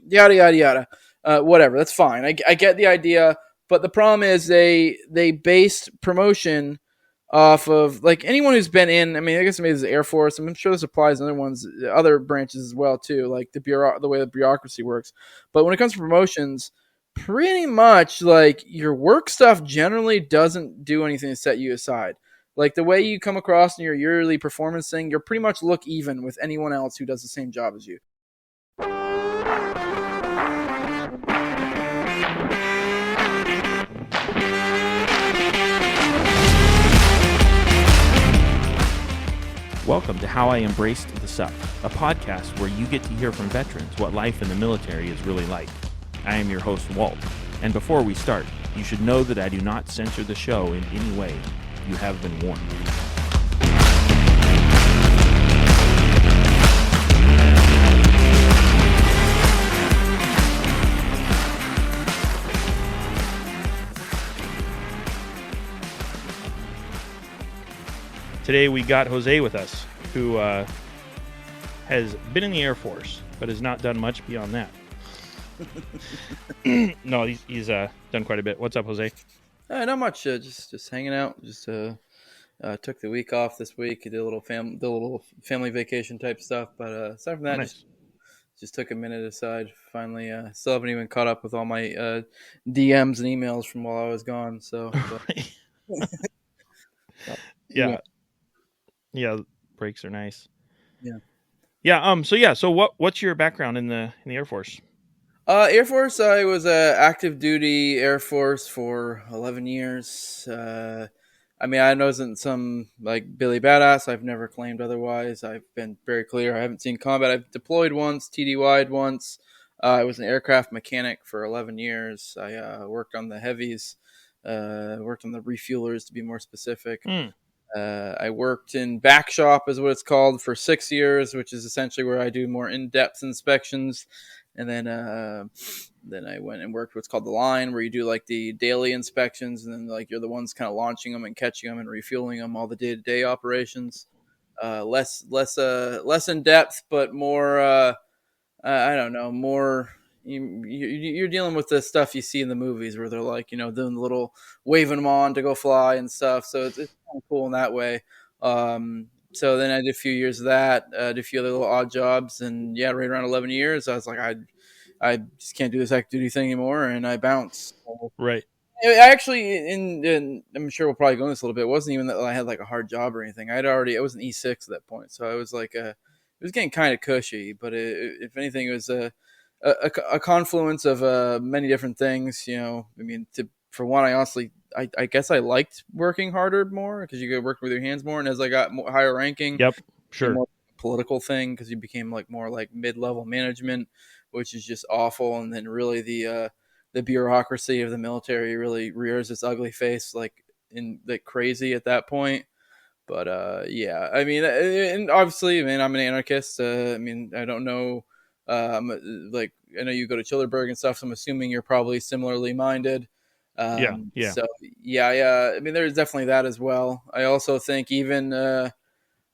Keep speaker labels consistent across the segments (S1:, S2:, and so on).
S1: yada yada yada. Whatever, that's fine. I get the idea, but the problem is they based promotion off of like anyone who's been in. I mean, I guess maybe the Air Force. I'm sure this applies to other branches as well too, like the way the bureaucracy works. But when it comes to promotions, pretty much like your work stuff generally doesn't do anything to set you aside. Like the way you come across in your yearly performance thing, you're pretty much look even with anyone else who does the same job as you.
S2: Welcome to How I Embraced the Suck, a podcast where you get to hear from veterans what life in the military is really like. I am your host, Walt, and before we start, you should know that I do not censor the show in any way. You have been warned. Today we got Jose with us, who has been in the Air Force, but has not done much beyond that. No, he's done quite a bit. What's up, Jose?
S1: Not much. Just hanging out. Just took the week off this week. Did a little family vacation type stuff. But aside from that,
S2: Nice.
S1: just took a minute aside. Finally, still haven't even caught up with all my DMs and emails from while I was gone. So,
S2: yeah, breaks are nice. So what's your background in the Air Force?
S1: Air Force. I was active duty Air Force for 11 years. I mean, I wasn't some like Billy Badass. I've never claimed otherwise. I've been very clear. I haven't seen combat. I've deployed once, TDY'd once. I was an aircraft mechanic for 11 years. I worked on the heavies, worked on the refuelers to be more specific. I worked in back shop is what it's called for 6 years, which is essentially where I do more in-depth inspections. And then I went and worked what's called the line, where you do like the daily inspections, and then like you're the ones kind of launching them and catching them and refueling them, all the day-to-day operations. Less in depth, but more. I don't know, more. You're dealing with the stuff you see in the movies where they're like, doing the little waving them on to go fly and stuff. So it's kind of cool in that way. So then I did a few years of that, did a few other little odd jobs, and right around 11 years, I was like, I just can't do this active duty thing anymore, and I bounced.
S2: Right.
S1: I actually, and I'm sure we'll probably go into this a little bit. It wasn't even that I had like a hard job or anything. I was an E6 at that point, so I was like, it was getting kind of cushy, but if anything, it was a confluence of many different things. I mean, for one, I guess I liked working harder more because you could work with your hands more. And as I got higher ranking,
S2: yep, sure,
S1: more political thing because you became like more like mid-level management, which is just awful. And then really the bureaucracy of the military really rears its ugly face like crazy at that point. But I mean, and obviously, man, I'm an anarchist. I mean, I don't know. I know you go to Childerberg and stuff, so I'm assuming you're probably similarly minded.
S2: Yeah.
S1: So I mean, there's definitely that as well. I also think even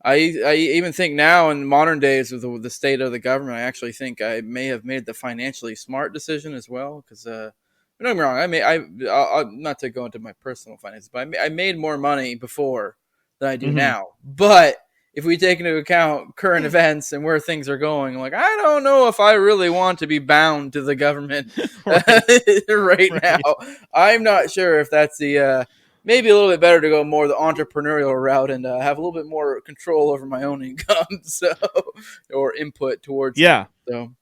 S1: I even think now in modern days with the state of the government, I actually think I may have made the financially smart decision as well. Because don't get me wrong, I'll not to go into my personal finances, but I made more money before than I do now. But if we take into account current events and where things are going, like, I don't know if I really want to be bound to the government right now. I'm not sure if that's the maybe a little bit better to go more the entrepreneurial route and have a little bit more control over my own income, or input towards.
S2: Yeah.
S1: So,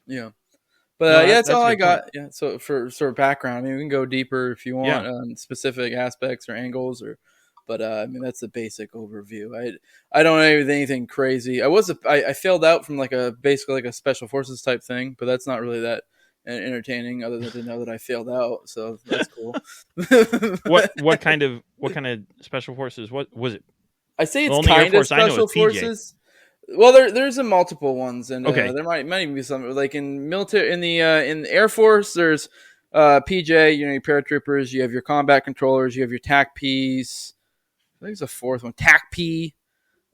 S1: yeah. But that's all I got. Point. Yeah. So for sort of background, I mean, we can go deeper if you want on specific aspects or angles But I mean, that's the basic overview. I don't have anything crazy. I failed out from basically like a special forces type thing, but that's not really that entertaining other than to know that I failed out. So that's cool.
S2: What kind of special forces? What was it?
S1: I say it's kind of special forces. Well, there's a multiple ones, and there might even be some like in military in the Air Force. There's PJ, your paratroopers. You have your combat controllers. You have your TAC Ps. I think there's a fourth one. TAC P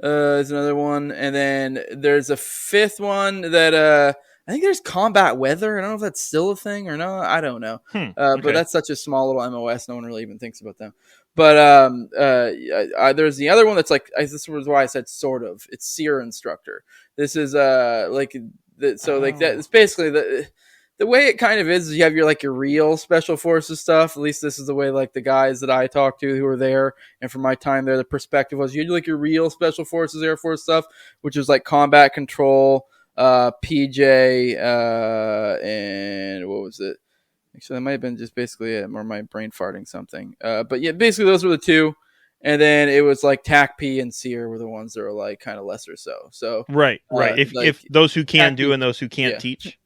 S1: is another one, and then there's a fifth one that I think there's combat weather. I don't know if that's still a thing or not. I don't know. But
S2: Okay.
S1: that's such a small little MOS. No one really even thinks about them. But there's the other one that's like, this was why I said sort of. It's SEER instructor. This is so like that. It's basically the way it kind of is you have your real special forces stuff. At least this is the way like the guys that I talked to who were there, and from my time there, the perspective was you had like your real special forces, Air Force stuff, which is like combat control, PJ, and what was it? Actually, that might have been just basically it, or my brain farting something. But yeah, basically those were the two. And then it was like TAC-P and SEER were the ones that were like kind of lesser so. So
S2: right. If those who can do and those who can't teach.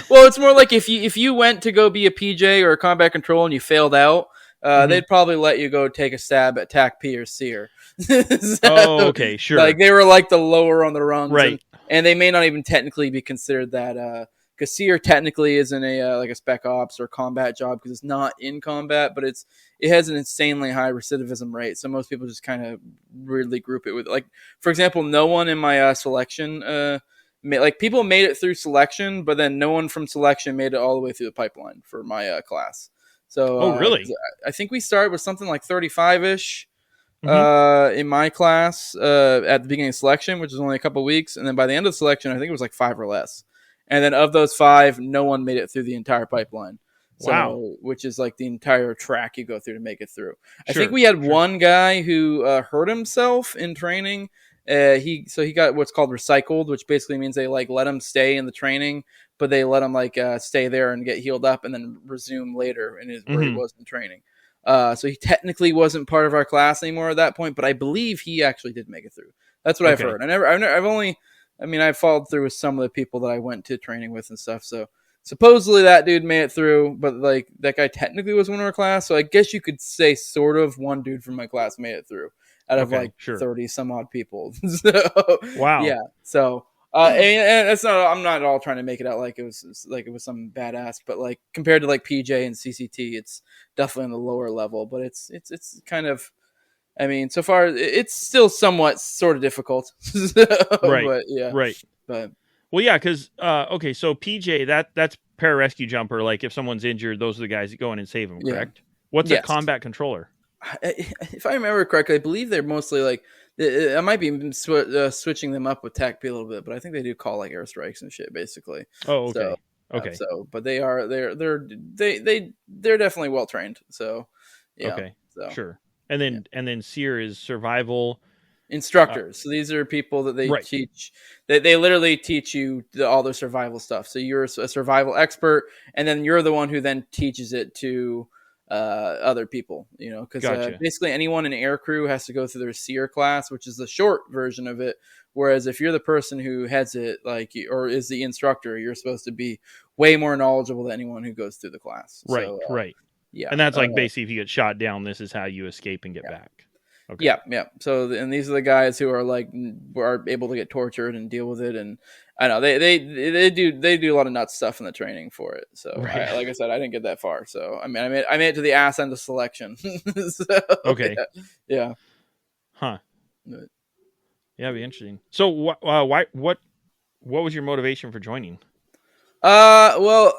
S1: Well, it's more like if you went to go be a PJ or a combat control and you failed out, they'd probably let you go take a stab at TAC-P or SEER.
S2: So, okay, sure.
S1: Like they were like the lower on the rungs,
S2: right?
S1: And they may not even technically be considered that. Because SEER technically isn't like a spec ops or combat job because it's not in combat, but it has an insanely high recidivism rate. So most people just kind of weirdly group it with, like, for example, no one in my selection. Like people made it through selection, but then no one from selection made it all the way through the pipeline for my class. So,
S2: really?
S1: I think we started with something like 35-ish in my class at the beginning of selection, which was only a couple weeks, and then by the end of selection, I think it was like 5 or less. And then of those 5, no one made it through the entire pipeline. So,
S2: wow.
S1: Which is like the entire track you go through to make it through. I think we had one guy who hurt himself in training. He got what's called recycled, which basically means they like let him stay in the training, but they let him like stay there and get healed up and then resume later where he was in training. So he technically wasn't part of our class anymore at that point, but I believe he actually did make it through. That's what I've heard. I've followed through with some of the people that I went to training with and stuff. So supposedly that dude made it through, but like that guy technically was one of our class. So I guess you could say sort of one dude from my class made it through out of 30 some odd people. So,
S2: wow.
S1: Yeah. So, and it's not, I'm not at all trying to make it out like it was some badass, but like compared to like PJ and CCT, it's definitely on the lower level, but it's kind of, I mean, so far it's still somewhat sort of difficult.
S2: Right.
S1: But yeah.
S2: Right.
S1: But
S2: well, yeah, because okay, so PJ, that's pararescue jumper. Like if someone's injured, those are the guys that go in and save them. Correct. What's a combat controller?
S1: If I remember correctly, I believe they're mostly like I might be switching them up with TAC-P a little bit, but I think they do call like airstrikes and shit basically.
S2: Oh, okay.
S1: So,
S2: okay.
S1: But they're definitely well trained. So yeah.
S2: Okay.
S1: So
S2: sure. And then SEER is survival
S1: instructors. So these are people that they teach. They literally teach you all the survival stuff. So you're a survival expert, and then you're the one who then teaches it to other people. You know, because basically anyone in air crew has to go through their SEER class, which is the short version of it. Whereas if you're the person who heads it, like, or is the instructor, you're supposed to be way more knowledgeable than anyone who goes through the class.
S2: Right.
S1: So,
S2: right.
S1: Yeah.
S2: And that's like basically if you get shot down, this is how you escape and get back.
S1: Okay. Yeah. So, and these are the guys who are like are able to get tortured and deal with it, and I know they do a lot of nuts stuff in the training for it. So, like I said, I didn't get that far. So, I mean, I made it to the ass end of selection. So,
S2: okay.
S1: Yeah.
S2: Huh. Yeah, it'd be interesting. So, what was your motivation for joining?
S1: Well,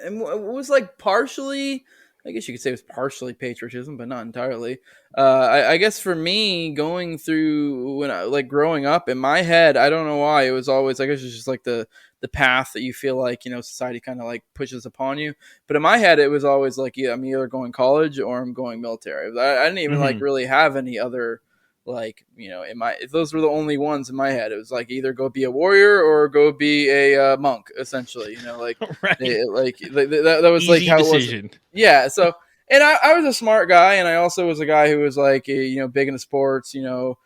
S1: it was like partially, I guess you could say it was partially patriotism, but not entirely. I guess for me, going through when I like growing up in my head, I don't know why it was always, I guess it's just like the path that you feel like, you know, society kind of like pushes upon you. But in my head, it was always like, yeah, I'm either going college or I'm going military. I didn't even like really have any other, like, you know, those were the only ones in my head. It was like either go be a warrior or go be a monk, essentially. You know, like that was
S2: easy
S1: like how
S2: decision.
S1: It was. Yeah. So, and I was a smart guy, and I also was a guy who was like, you know, big into sports. You know,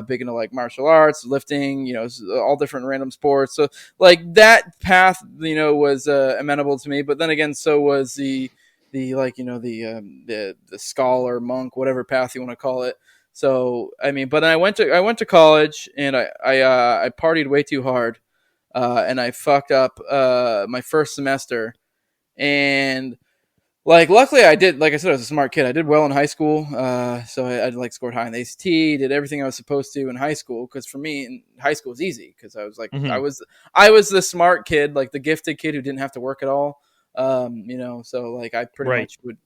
S1: big into like martial arts, lifting. You know, all different random sports. So like that path, you know, was amenable to me. But then again, so was the like, you know, the scholar, monk, whatever path you want to call it. So, I mean, but then I went to college, and I partied way too hard, and I fucked up my first semester, and Like, luckily I did, like I said, I was a smart kid. I did well in high school. So I like scored high in the ACT, did everything I was supposed to in high school. Cause for me in high school was easy. Cause I was like,
S2: Mm-hmm.
S1: I was the smart kid, like the gifted kid who didn't have to work at all. So like I pretty
S2: Right.
S1: much would,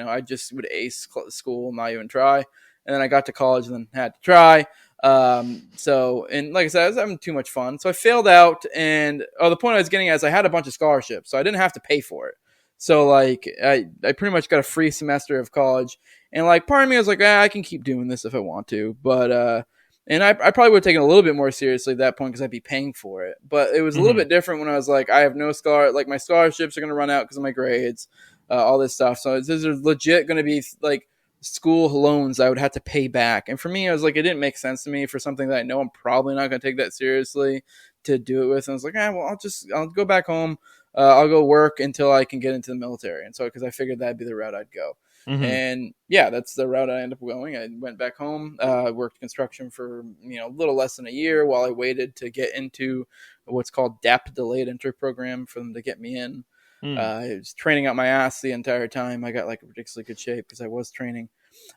S1: I just would ace school, not even try. And then I got to college and then had to try. And like I said, I was having too much fun. So I failed out. And the point I was getting at is I had a bunch of scholarships, so I didn't have to pay for it. So like I pretty much got a free semester of college, and like part of me was like, I can keep doing this if I want to, but and I probably would have taken it a little bit more seriously at that point because I'd be paying for it. But it was a little
S2: Mm-hmm.
S1: bit different when I was like, I have no like my scholarships are going to run out because of my grades, all this stuff. So these are legit going to be like school loans I would have to pay back. And for me, I was like, it didn't make sense to me for something that I know I'm probably not going to take that seriously to do it with. And I was like, well, I'll go back home. I'll go work until I can get into the military. And so, because I figured that'd be the route I'd go.
S2: Mm-hmm.
S1: And yeah, that's the route I ended up going. I went back home, worked construction for, a little less than a year while I waited to get into what's called DAP, delayed entry program, for them to get me in. I was training out my ass the entire time. I got like ridiculously good shape because I was training.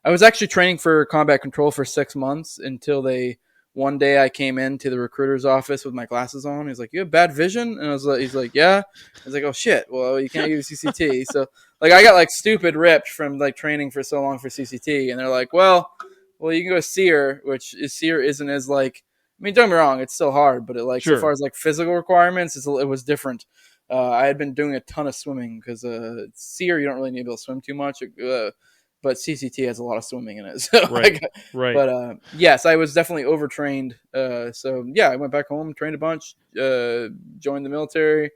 S1: I was actually training for combat control for 6 months until one day I came into the recruiter's office with my glasses on. He's like, "You have bad vision?" And he's like, "Yeah." I was like, "Oh shit! Well, you can't use CCT." So like I got like stupid ripped from like training for so long for CCT, and they're like, "Well, you can go SEER, which SEER isn't as like. I mean, don't get me wrong, it's still hard, but it like so
S2: Sure.
S1: far as like physical requirements, it was different. I had been doing a ton of swimming because SEER you don't really need to be able to swim too much, but CCT has a lot of swimming in it. So
S2: Right. Right.
S1: but yes, I was definitely overtrained. So yeah, I went back home, trained a bunch, joined the military,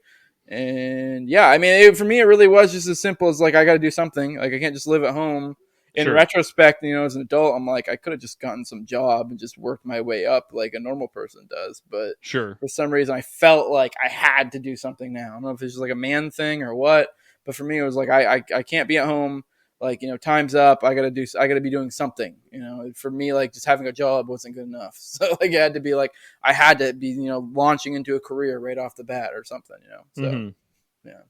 S1: and yeah, I mean, for me, it really was just as simple as like I got to do something. Like I can't just live at home. In
S2: Sure.
S1: retrospect, as an adult, I'm like I could have just gotten some job and just worked my way up like a normal person does, but
S2: Sure.
S1: for some reason, I felt like I had to do something now. I don't know if it's just like a man thing or what, but for me, it was like I can't be at home. Like time's up. I gotta be doing something. For me, like just having a job wasn't good enough. So like I had to be launching into a career right off the bat or something. So
S2: Mm-hmm.
S1: yeah.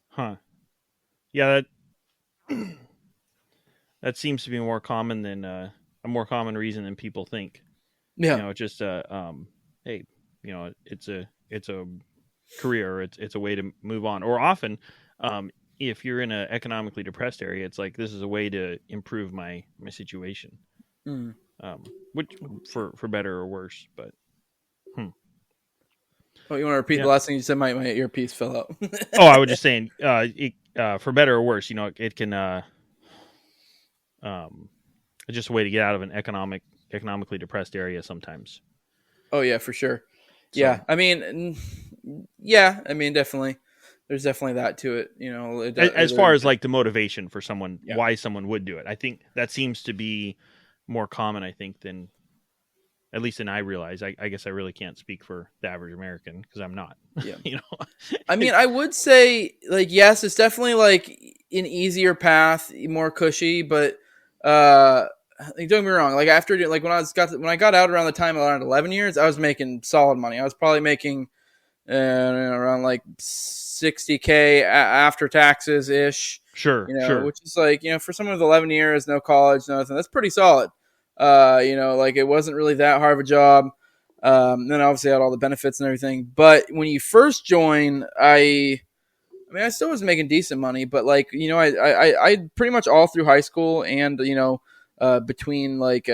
S2: Huh. Yeah. That seems to be more common than a more common reason than people think.
S1: Yeah.
S2: Just hey, it's a career. It's a way to move on. Or often, if you're in an economically depressed area, it's like this is a way to improve my situation.
S1: Mm.
S2: Which for better or worse, but.
S1: Oh, you want to repeat the last thing you said? My earpiece fell out.
S2: Oh, I was just saying, for better or worse, it can. It's just a way to get out of an economically depressed area sometimes.
S1: Oh yeah, for sure.
S2: So.
S1: Yeah, I mean, definitely. There's definitely that to it.
S2: As far as like the motivation for someone, why someone would do it, I think that seems to be more common. I think than, at least than I realize. I guess I really can't speak for the average American because I'm not.
S1: Yeah. I mean, I would say like yes, it's definitely like an easier path, more cushy, but don't get me wrong. Like after like when I got out around the time around 11 years, I was making solid money. I was probably making around like 60K after taxes ish.
S2: Sure. Sure.
S1: Which is like for someone with 11 years, no college, nothing. That's pretty solid. Like it wasn't really that hard of a job. Then obviously I had all the benefits and everything. But when you first join, I still was making decent money, but like, I pretty much all through high school and, between like,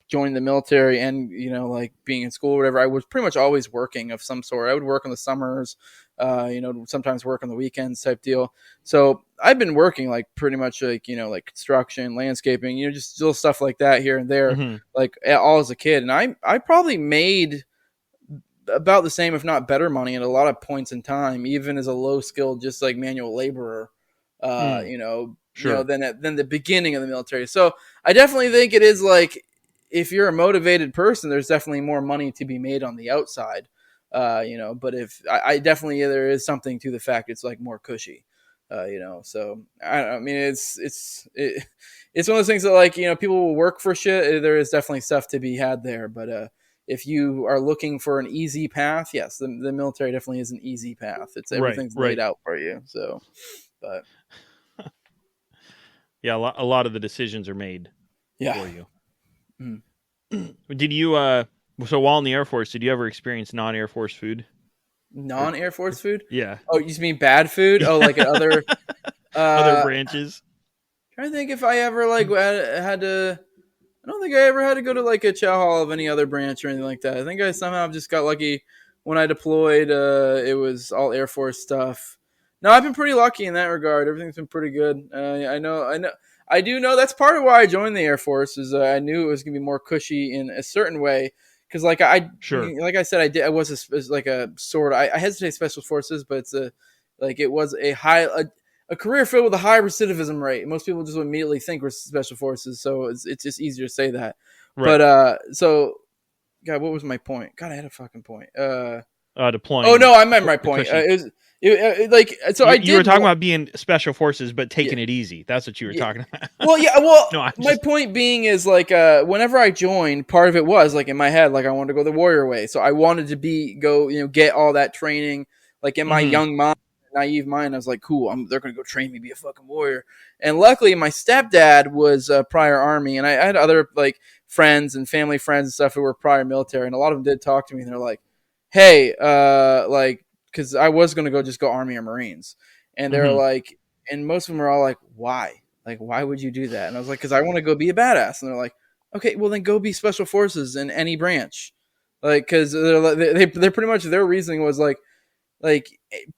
S1: joining the military and, like being in school or whatever, I was pretty much always working of some sort. I would work in the summers, sometimes work on the weekends type deal. So I've been working like pretty much like, like construction, landscaping, just little stuff like that here and there,
S2: Mm-hmm.
S1: like all as a kid. And I probably made about the same, if not better money at a lot of points in time, even as a low skilled, just like manual laborer,
S2: Sure.
S1: than the beginning of the military. So I definitely think it is like, if you're a motivated person, there's definitely more money to be made on the outside, but if I definitely, there is something to the fact it's like more cushy, so I mean, it's one of those things that like, people will work for shit. There is definitely stuff to be had there, but, if you are looking for an easy path, yes, the military definitely is an easy path. It's everything's laid out for you. So But
S2: Yeah, a lot of the decisions are made
S1: yeah.
S2: for you.
S1: Mm.
S2: Did you so while in the Air Force, did you ever experience non-Air Force food?
S1: Non-Air Force food?
S2: Yeah.
S1: Oh, you just mean bad food? Oh, like at other
S2: Other
S1: uh
S2: branches?
S1: trying to think if I ever like had to. I don't think I ever had to go to like a chow hall of any other branch or anything like that. I think I somehow just got lucky when I deployed. It was all Air Force stuff. No, I've been pretty lucky in that regard. Everything's been pretty good. I do know that's part of why I joined the Air Force. Is I knew it was gonna be more cushy in a certain way. Because
S2: Sure.
S1: like I said, I was like a sort. I hesitate special forces, but it was a career filled with a high recidivism rate. Most people just immediately think we're special forces, so it's just easier to say that.
S2: Right.
S1: But so, God, what was my point? God, I had a fucking point.
S2: Deploying.
S1: Oh no, I meant my point.
S2: You were talking about being special forces, but taking it easy. That's what you were talking about.
S1: Well, yeah. Well,
S2: No,
S1: my point being is like, whenever I joined, part of it was like in my head, like I wanted to go the warrior way, so I wanted to get all that training. Like in my young mind, naive mind, I was like, cool, they're gonna go train me to be a fucking warrior. And luckily, my stepdad was prior Army, and I had other like friends and family friends and stuff who were prior military, and a lot of them did talk to me, and they're like, hey, because I was gonna just go Army or Marines, and they're like, and most of them are all like, why? Like, why would you do that? And I was like, because I want to go be a badass. And they're like, okay, well then go be special forces in any branch, like, because they're pretty much their reasoning was like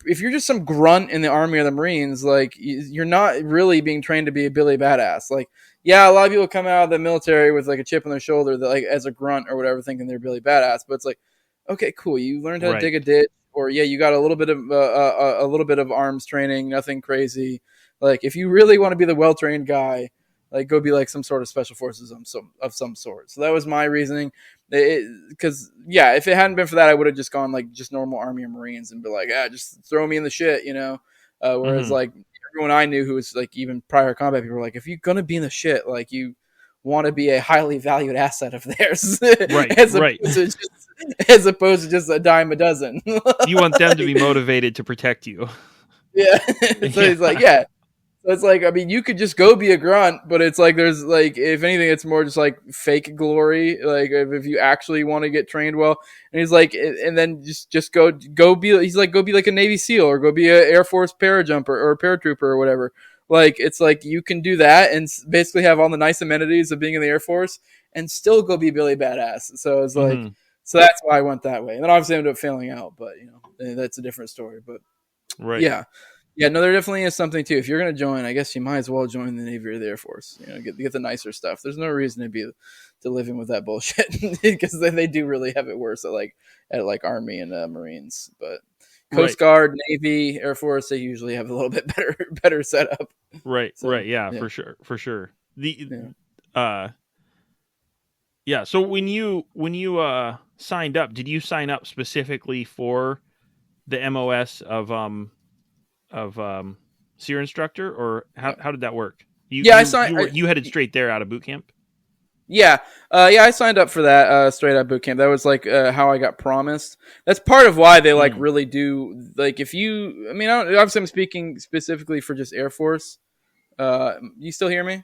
S1: if you're just some grunt in the Army or the Marines, like you're not really being trained to be a Billy badass. Like, yeah, a lot of people come out of the military with like a chip on their shoulder that like as a grunt or whatever, thinking they're Billy badass. But it's like, okay, cool, you learned how to dig a ditch, or yeah, you got a little bit of arms training, nothing crazy. Like if you really want to be the well trained guy, like go be like some sort of special forces of some sort. So that was my reasoning. Because yeah, if it hadn't been for that, I would have just gone like just normal Army or Marines and be like, just throw me in the shit, whereas like everyone I knew who was like even prior combat people were like, if you're gonna be in the shit, like you want to be a highly valued asset of theirs, as opposed to just a dime a dozen.
S2: You want them to be motivated to protect you.
S1: Yeah. So he's like, yeah. So it's like, I mean, you could just go be a grunt, but it's like there's like, if anything, it's more just like fake glory. Like if you actually want to get trained well, and he's like, and then just go be. He's like, go be like a Navy SEAL or go be an Air Force parajumper or a paratrooper or whatever. Like it's like you can do that and basically have all the nice amenities of being in the Air Force and still go be Billy badass. So it's like, so that's why I went that way. And then obviously I ended up failing out, but that's a different story. But yeah. Yeah, no, there definitely is something too. If you're going to join, I guess you might as well join the Navy or the Air Force. Get the nicer stuff. There's no reason to live in with that bullshit because they do really have it worse at Army and Marines. But Coast Guard, Navy, Air Force, they usually have a little bit better setup.
S2: Right, so, right, yeah, for sure. So when you signed up, did you sign up specifically for the MOS of SEER instructor, or how did that work? I signed. You headed straight there out of boot camp.
S1: Yeah, I signed up for that straight out of boot camp. That was like how I got promised. That's part of why they like really do like if you. I mean, obviously I'm speaking specifically for just Air Force. You still hear me?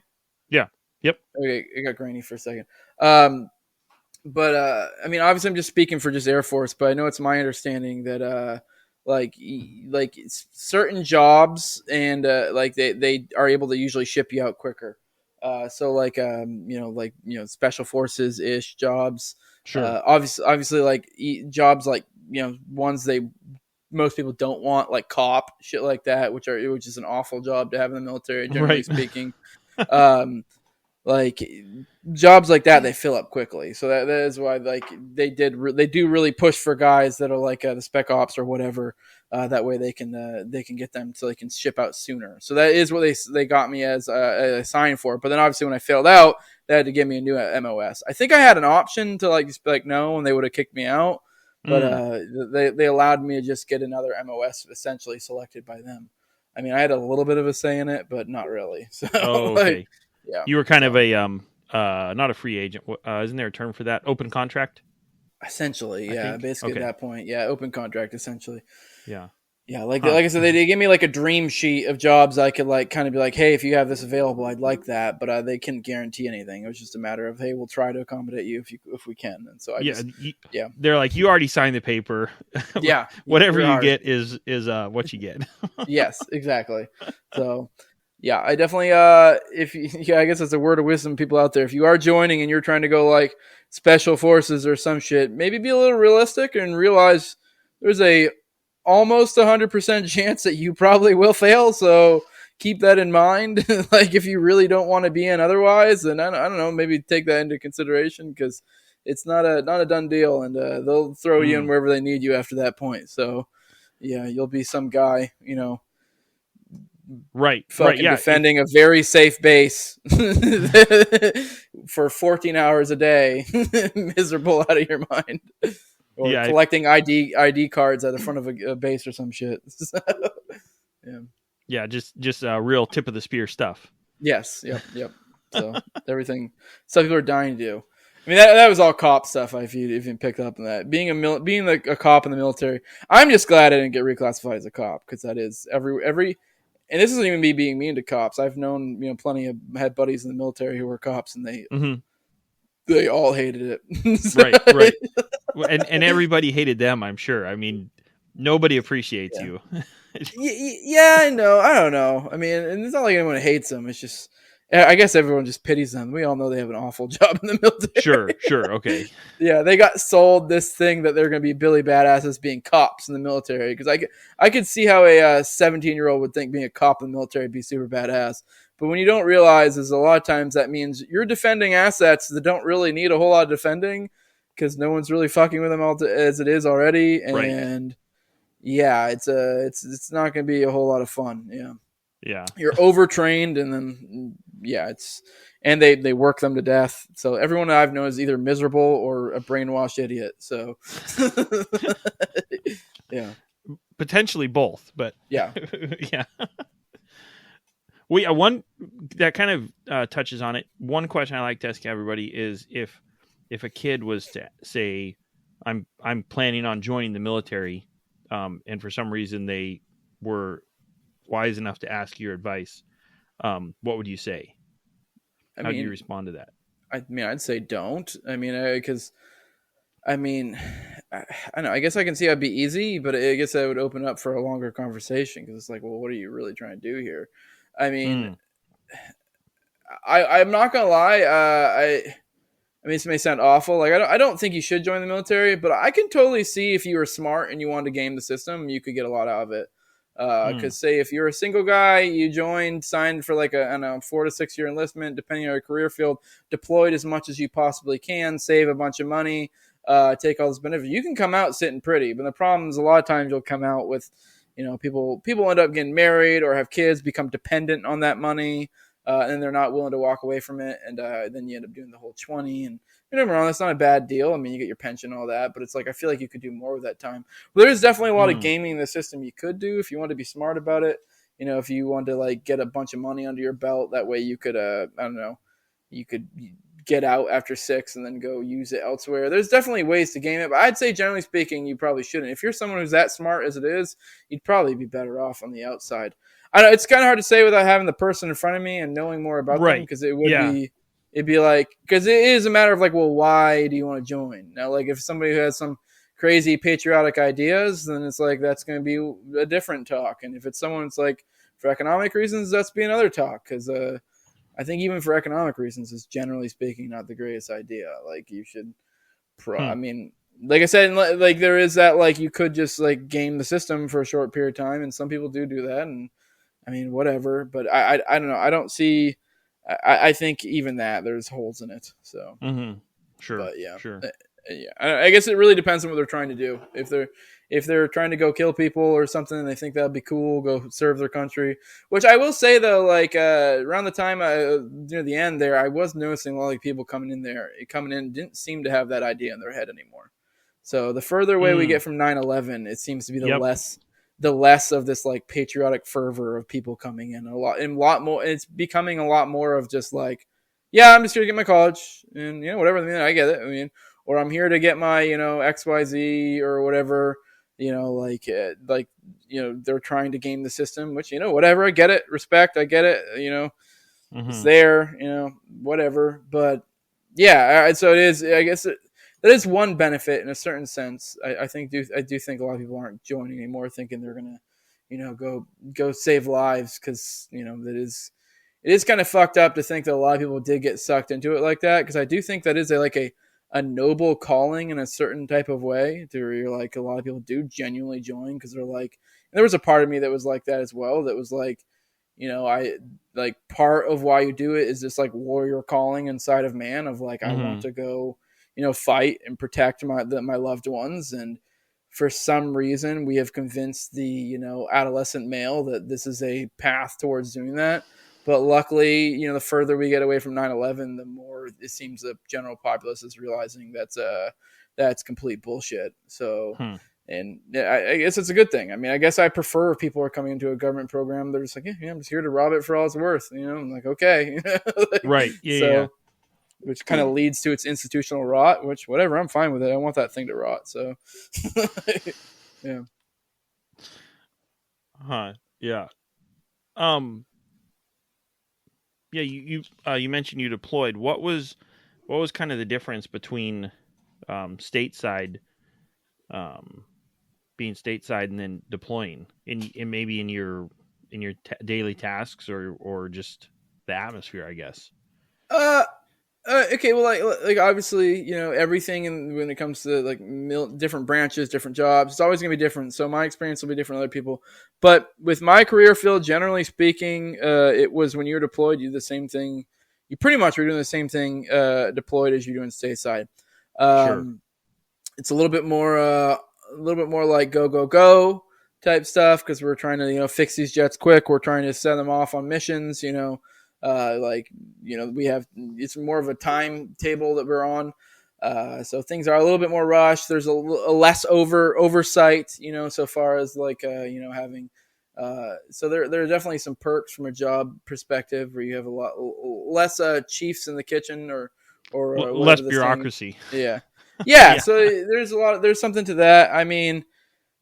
S2: Yeah. Yep.
S1: Okay, it got grainy for a second. But I mean, obviously I'm just speaking for just Air Force, but I know it's my understanding that like certain jobs and like they are able to usually ship you out quicker. So like special forces ish jobs.
S2: Sure.
S1: Obviously like jobs like ones most people don't want, like cop shit like that, which is an awful job to have in the military, generally speaking. Like jobs like that, they fill up quickly. So that is why like they do really push for guys that are like the spec ops or whatever. That way they can get them so they can ship out sooner. So that is what they got me as a sign for. But then obviously when I failed out, they had to give me a new MOS. I think I had an option to like just be like no, and they would have kicked me out. But they allowed me to just get another MOS essentially selected by them. I mean, I had a little bit of a say in it, but not really. So
S2: okay.
S1: Yeah,
S2: you were kind of a not a free agent. Isn't there a term for that? Open contract.
S1: Essentially, yeah. Basically, at that point, yeah, open contract. Essentially,
S2: yeah.
S1: Yeah, like
S2: Huh.
S1: I said, they gave me like a dream sheet of jobs I could like kind of be like, hey, if you have this available, I'd like that, but they couldn't guarantee anything. It was just a matter of, hey, we'll try to accommodate you if we can. And so I
S2: Yeah,
S1: just yeah
S2: they're like, you already signed the paper.
S1: yeah
S2: Whatever
S1: you're
S2: you
S1: hard.
S2: get is what you get.
S1: Yes, exactly. So yeah, I definitely if you, yeah, I guess that's a word of wisdom, people out there. If you are joining and you're trying to go like special forces or some shit, maybe be a little realistic and realize there's a almost 100% chance that you probably will fail. So keep that in mind. Like if you really don't want to be in otherwise, then I don't know, maybe take that into consideration because it's not a done deal, and they'll throw you in wherever they need you after that point. So yeah, you'll be some guy,
S2: Right.
S1: fucking
S2: Yeah.
S1: defending a very safe base for 14 hours a day, miserable out of your mind, or
S2: Yeah.
S1: collecting ID cards at the front of a base or some shit. So, yeah.
S2: Yeah. Just real tip of the spear stuff.
S1: Yes. Yep. So everything stuff people are dying to do. I mean that was all cop stuff. If you picked up on that, being a cop in the military, I'm just glad I didn't get reclassified as a cop because that is every. And this isn't even me being mean to cops. I've known plenty of had buddies in the military who were cops, and they all hated it. So,
S2: Right. And everybody hated them, I'm sure. I mean, nobody appreciates you.
S1: Yeah, I know. I don't know. I mean, and it's not like anyone hates them. It's just, I guess everyone just pities them. We all know they have an awful job in the military.
S2: Sure. Okay.
S1: Yeah, they got sold this thing that they're going to be Billy badasses being cops in the military. Because I could see how a 17-year-old would think being a cop in the military would be super badass. But when you don't realize is a lot of times that means you're defending assets that don't really need a whole lot of defending because no one's really fucking with them as it is already. And yeah, it's not going to be a whole lot of fun.
S2: Yeah.
S1: You're overtrained, and then and they work them to death. So everyone I've known is either miserable or a brainwashed idiot. So yeah,
S2: Potentially both, but
S1: yeah.
S2: yeah. One that kind of touches on it. One question I like to ask everybody is if a kid was to say, I'm planning on joining the military, and for some reason they were wise enough to ask your advice, what would you say? How do you respond to that?
S1: I mean, I'd say don't. I mean, because I know. I guess I can see it'd be easy, but I guess that would open up for a longer conversation because it's like, well, what are you really trying to do here? I mean, I'm not gonna lie. I mean, this may sound awful. Like, I don't think you should join the military, but I can totally see if you were smart and you wanted to game the system, you could get a lot out of it. Because say if you're a single guy, you signed for like a 4 to 6 year enlistment, depending on your career field, deployed as much as you possibly can, save a bunch of money, take all this benefit. You can come out sitting pretty, but the problem is a lot of times you'll come out with, people end up getting married or have kids, become dependent on that money, and they're not willing to walk away from it, and then you end up doing the whole 20. And you're never wrong, that's not a bad deal. I mean, you get your pension and all that, but it's like I feel like you could do more with that time. Well, there's definitely a lot of gaming in the system you could do if you want to be smart about it. If you want to like get a bunch of money under your belt, that way you could I don't know, you could get out after 6 and then go use it elsewhere. There's definitely ways to game it, but I'd say generally speaking, you probably shouldn't. If you're someone who's that smart as it is, you'd probably be better off on the outside. I know it's kind of hard to say without having the person in front of me and knowing more about them, because it would be, it'd be like, because it is a matter of like, well, why do you want to join? Now, like if somebody who has some crazy patriotic ideas, then it's like, that's going to be a different talk. And if it's someone that's like, for economic reasons, that's be another talk. Because I think even for economic reasons, it's generally speaking not the greatest idea. Like you should, I mean, like I said, like there is that, like you could just like game the system for a short period of time, and some people do that, and I mean whatever. But I don't know. I don't see. I think even that there's holes in it. So
S2: sure,
S1: but yeah,
S2: sure.
S1: Yeah. I guess it really depends on what they're trying to do. If they're trying to go kill people or something, and they think that'd be cool, go serve their country. Which I will say though, like around the time near the end there, I was noticing a lot of people coming in didn't seem to have that idea in their head anymore. So the further away we get from 9/11, it seems to be the less of this like patriotic fervor of people coming in. A lot more. It's becoming a lot more of just like, yeah, I'm just here to get my college, and whatever. I mean, I get it. I mean, or I'm here to get my XYZ or whatever. like they're trying to game the system, which whatever, I get it, respect, I get it, it's
S2: Mm-hmm.
S1: there, whatever. But yeah, so it is. I guess that is one benefit in a certain sense. I do think a lot of people aren't joining anymore, thinking they're gonna, go save lives, because that is it is kind of fucked up to think that a lot of people did get sucked into it like that. Because I do think that is a noble calling in a certain type of way, to where you're like, a lot of people do genuinely join because they're like, and there was a part of me that was like that as well. That was like, I like, part of why you do it is this like warrior calling inside of man of like, I want
S2: Mm-hmm.
S1: to go, fight and protect my loved ones. And for some reason, we have convinced the, adolescent male that this is a path towards doing that. But luckily, the further we get away from 9/11, the more it seems the general populace is realizing that's complete bullshit. So,
S2: Hmm.
S1: and I guess it's a good thing. I mean, I guess I prefer if people are coming into a government program, they're just like, yeah, I'm just here to rob it for all it's worth. I'm like, okay.
S2: Right. Yeah.
S1: So, which kind of leads to its institutional rot, which, whatever, I'm fine with it. I want that thing to rot. So, yeah.
S2: Huh. Yeah. Um. Yeah. You mentioned you deployed. What was kind of the difference between stateside, um, being stateside and then deploying in maybe in your daily tasks, or just the atmosphere, I guess.
S1: Uh, okay, well, like obviously, everything, when it comes to like different branches, different jobs, it's always gonna be different. So my experience will be different than other people. But with my career field, generally speaking, it was when you were deployed, you do the same thing. You pretty much were doing the same thing deployed as you're doing stateside.
S2: Sure.
S1: Um, it's a little bit more like go go go type stuff, because we're trying to fix these jets quick. We're trying to send them off on missions. Like we have, it's more of a timetable that we're on. So things are a little bit more rushed. There's a less oversight, so far as like having. So there are definitely some perks from a job perspective, where you have a lot less chiefs in the kitchen, or
S2: Less
S1: whatever the saying.
S2: bureaucracy.
S1: Yeah, yeah.
S2: Yeah.
S1: So there's something to that. I mean,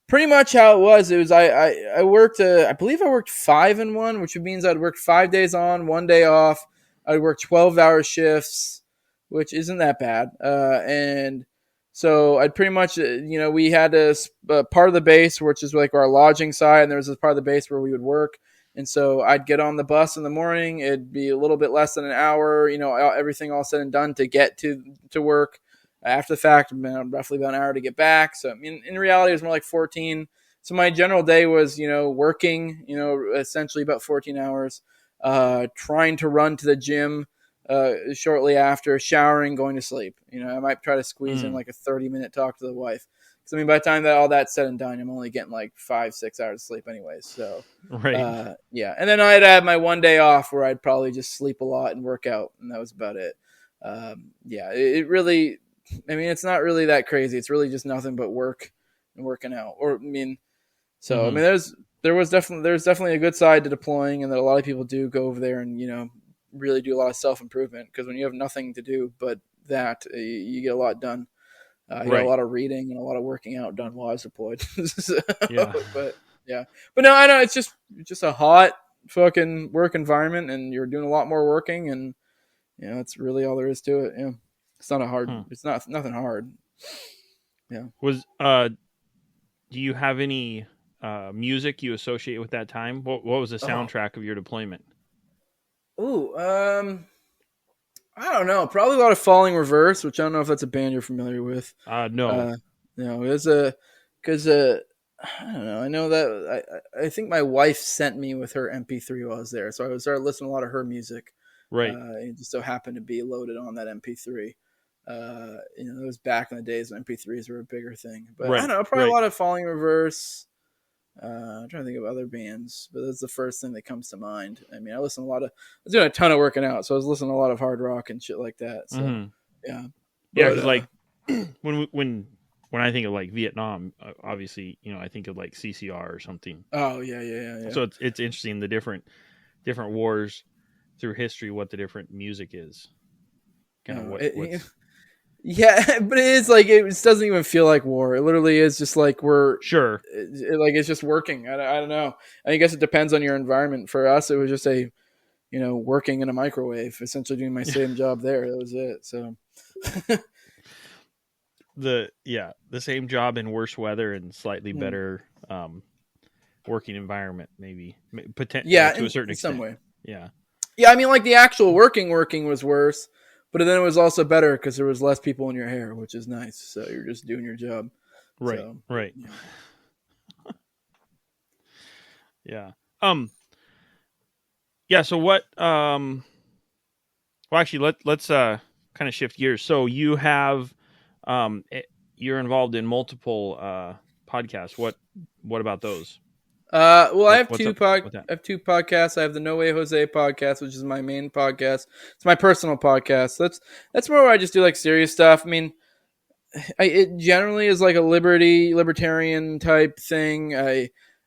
S1: pretty much how it was. It was I worked. I believe I worked 5-1, which means I'd worked 5 days on, 1 day off. I'd work 12-hour shifts, which isn't that bad. And so I'd pretty much, we had this part of the base, which is like our lodging side, and there was this part of the base where we would work. And so I'd get on the bus in the morning. It'd be a little bit less than an hour, everything all said and done to get to work. After the fact, roughly about an hour to get back. So in reality, it was more like 14. So my general day was, working, essentially about 14 hours, trying to run to the gym shortly after, showering, going to sleep. I might try to squeeze in
S2: Mm.
S1: like a 30-minute talk to the wife. Because by the time that all that's said and done, I'm only getting like 5-6 hours of sleep anyways. So
S2: Right.
S1: yeah. And then I'd have my 1 day off where I'd probably just sleep a lot and work out, and that was about it. Yeah, it really, I mean, it's not really that crazy. It's really just nothing but work and working out. So I
S2: Mm-hmm.
S1: mean, there's definitely a good side to deploying, and that a lot of people do go over there and really do a lot of self improvement, because when you have nothing to do but that, you get a lot done. You got a
S2: Right.
S1: lot of reading and a lot of working out done while I was deployed. So,
S2: Yeah.
S1: but yeah, but no, I know it's just a hot fucking work environment, and you're doing a lot more working, and that's really all there is to it. Yeah, it's not a hard.
S2: Hmm.
S1: It's not nothing hard. Yeah.
S2: Was do you have any music you associate with that time? What was the
S1: Oh.
S2: soundtrack of your deployment?
S1: Ooh. I don't know. Probably a lot of Falling Reverse, which I don't know if that's a band you're familiar with.
S2: No.
S1: Uh, it's because I don't know. I know that I think my wife sent me with her MP3 while I was there, so I started listening to a lot of her music.
S2: Right.
S1: It just so happened to be loaded on that MP3. It was back in the days when MP3s were a bigger thing. But I don't
S2: Right.
S1: know, probably a
S2: Right.
S1: lot of Falling Reverse. I'm trying to think of other bands, but that's the first thing that comes to mind. I mean, I was doing a ton of working out, so I was listening to a lot of hard rock and shit like that. So
S2: Mm-hmm.
S1: yeah,
S2: Yeah,
S1: but
S2: because like when I think of like Vietnam, obviously I think of like CCR or something.
S1: oh yeah.
S2: So it's interesting the different wars through history, what the different music is, kind of
S1: Oh,
S2: what's
S1: Yeah, but it is like it just doesn't even feel like war. It literally is just like
S2: Sure.
S1: like it's just working. I don't know. I guess it depends on your environment. For us, it was just working in a microwave, essentially doing my same job there. That was it. So
S2: The same job in worse weather and slightly better working environment, maybe
S1: yeah,
S2: to a certain
S1: in some
S2: extent.
S1: way.
S2: Yeah.
S1: Yeah, I mean, like the actual working was worse, but then it was also better because there was less people in your hair, which is nice. So you're just doing your job.
S2: Right.
S1: So,
S2: Right.
S1: yeah.
S2: Yeah. Yeah. So what? Well, actually, let's kind of shift gears. So you have, you're involved in multiple podcasts. What about those?
S1: Well, I have
S2: What's
S1: two
S2: up with that?
S1: I have two podcasts. I have the No Way Jose podcast, which is my main podcast. It's my personal podcast. That's more where I just do like serious stuff. I mean, it generally is like a libertarian type thing.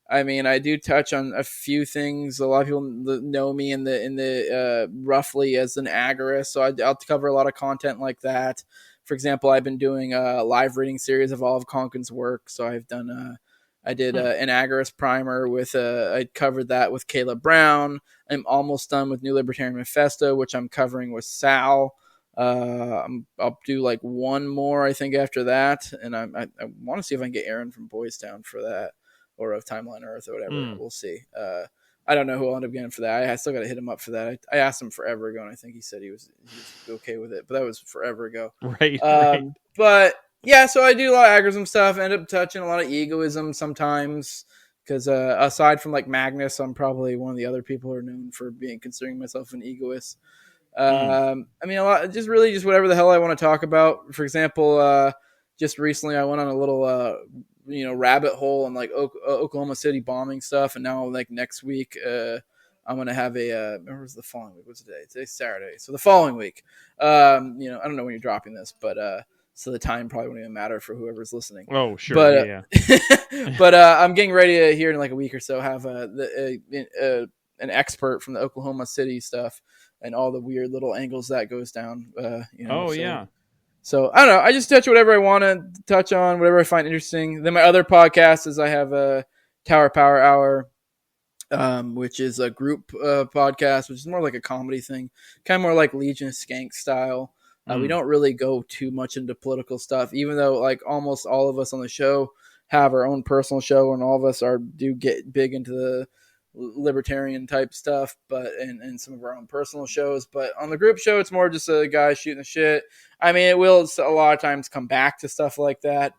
S1: I mean, I do touch on a few things. A lot of people know me in the roughly as an agorist, so I'll cover a lot of content like that. For example, I've been doing a live reading series of all of Conkin's work. So I've done I did an agorist primer with I covered that with Caleb Brown. I'm almost done with New Libertarian Manifesto, which I'm covering with Sal. I'll do like one more, I think, after that, and I want to see if I can get Aaron from Boys Town for that, or of Timeline Earth or whatever. We'll see. I don't know who I'll end up getting for that. I still got to hit him up for that. I asked him forever ago, and I think he said he was okay with it, but that was forever ago.
S2: Right. Right.
S1: But yeah, so I do a lot of agorism stuff. End up touching a lot of egoism sometimes. Because aside from like Magnus, I'm probably one of the other people who are known for considering myself an egoist. I mean, a lot, just really just whatever the hell I want to talk about. For example, just recently I went on a little, rabbit hole on like Oklahoma City bombing stuff. And now like next week, I'm going to have remember it was the following week. What's today? Today's Saturday. So the following week, I don't know when you're dropping this, but, so the time probably won't even matter for whoever's listening.
S2: Oh, sure.
S1: But,
S2: yeah.
S1: but, I'm getting ready to here in like a week or so have, an expert from the Oklahoma City stuff and all the weird little angles that goes down.
S2: Yeah.
S1: So I don't know. I just touch whatever I want to touch on, whatever I find interesting. Then my other podcast is I have a Tower Power Hour, which is a group podcast, which is more like a comedy thing, kind of more like Legion of Skank style. We don't really go too much into political stuff, even though like almost all of us on the show have our own personal show, and all of us do get big into the libertarian type stuff, but and some of our own personal shows. But on the group show, it's more just a guy shooting the shit. I mean, it will a lot of times come back to stuff like that.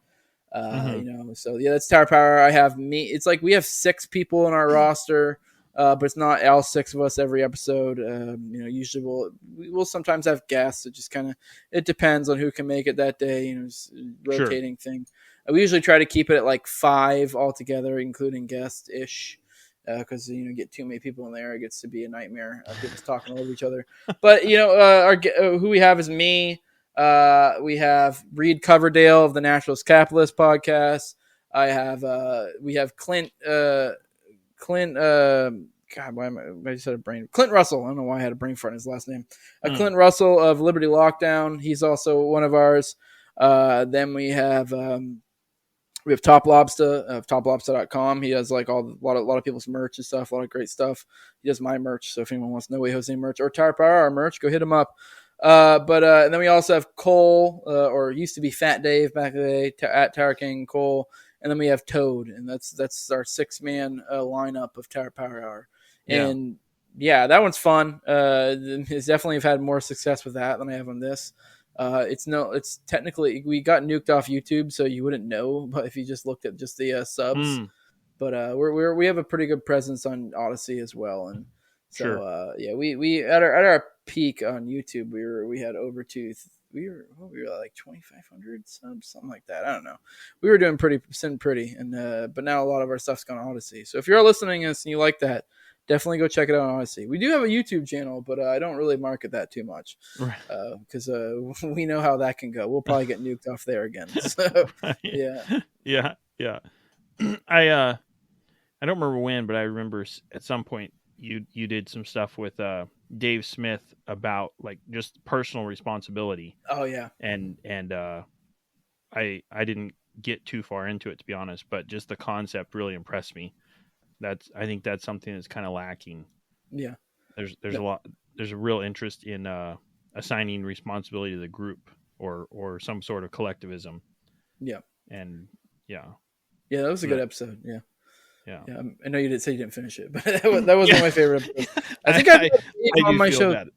S1: So yeah, that's Tower Power. I have me. It's like we have 6 people in our roster, but it's not all 6 of us every episode. Usually we'll sometimes have guests. It just kind of it depends on who can make it that day. It's a rotating thing. We usually try to keep it at like 5 altogether, including guest ish. Because get too many people in there, it gets to be a nightmare. People talking over each other. But who we have is me. We have Reed Coverdale of the Nationalist Capitalist podcast. We have Clint. God, why am I just had a brain? Clint Russell. I don't know why I had a brain fart in his last name. Clint Russell of Liberty Lockdown. He's also one of ours. Then we have Top Lobster of toplobster.com. He does like a lot of people's merch and stuff, a lot of great stuff. He does my merch. So if anyone wants No Way Jose merch or Tower Power our merch, go hit him up. And then we also have Cole, or used to be Fat Dave back in the day, at Tower King Cole. And then we have Toad, and that's our 6-man lineup of Tower Power Hour.
S2: Yeah.
S1: And yeah, that one's fun. It's definitely have had more success with that than I have on this. It's technically we got nuked off YouTube, so you wouldn't know. But if you just looked at just the subs, but we have a pretty good presence on Odyssey as well, and so we at our peak on YouTube we had over we were like 2,500 subs, something like that. I don't know. We were doing pretty, and but now a lot of our stuff's gone on Odyssey. So if you're listening to us and you like that, definitely go check it out on Odyssey. We do have a YouTube channel, but I don't really market that too much because we know how that can go. We'll probably get nuked off there again. So, yeah.
S2: I don't remember when, but I remember at some point you did some stuff with Dave Smith about like just personal responsibility.
S1: Oh yeah.
S2: And I didn't get too far into it, to be honest, but just the concept really impressed me. I think that's something that's kind of lacking.
S1: Yeah.
S2: There's
S1: Yeah.
S2: there's a real interest in assigning responsibility to the group or some sort of collectivism.
S1: Yeah.
S2: And yeah.
S1: Yeah, that was a
S2: So
S1: good
S2: that,
S1: episode. Yeah.
S2: yeah.
S1: Yeah. I know you didn't say you didn't finish it, but that was one of my favorite episodes. I think I've
S2: I,
S1: had
S2: I
S1: Dave on
S2: do
S1: my
S2: feel
S1: show
S2: bad.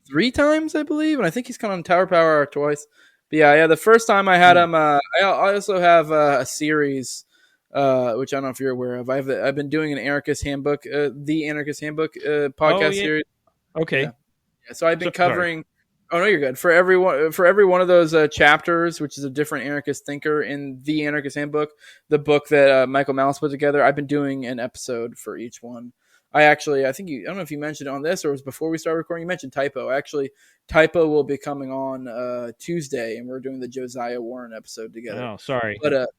S1: 3 times, I believe, and I think he's come on Tower Power twice. But yeah, the first time I had him, I also have a series, which I don't know if you're aware of. I've been doing an Anarchist Handbook, the Anarchist Handbook
S2: Oh
S1: podcast
S2: yeah.
S1: series.
S2: Okay.
S1: Yeah. Yeah, so I've been
S2: Sorry.
S1: covering. Oh no, you're good. For every one of those chapters, which is a different anarchist thinker in the Anarchist Handbook, the book that Michael Malice put together, I've been doing an episode for each one. I think I don't know if you mentioned it on this or it was before we started recording. You mentioned Typo. Actually, Typo will be coming on Tuesday, and we're doing the Josiah Warren episode together.
S2: Oh, sorry.
S1: But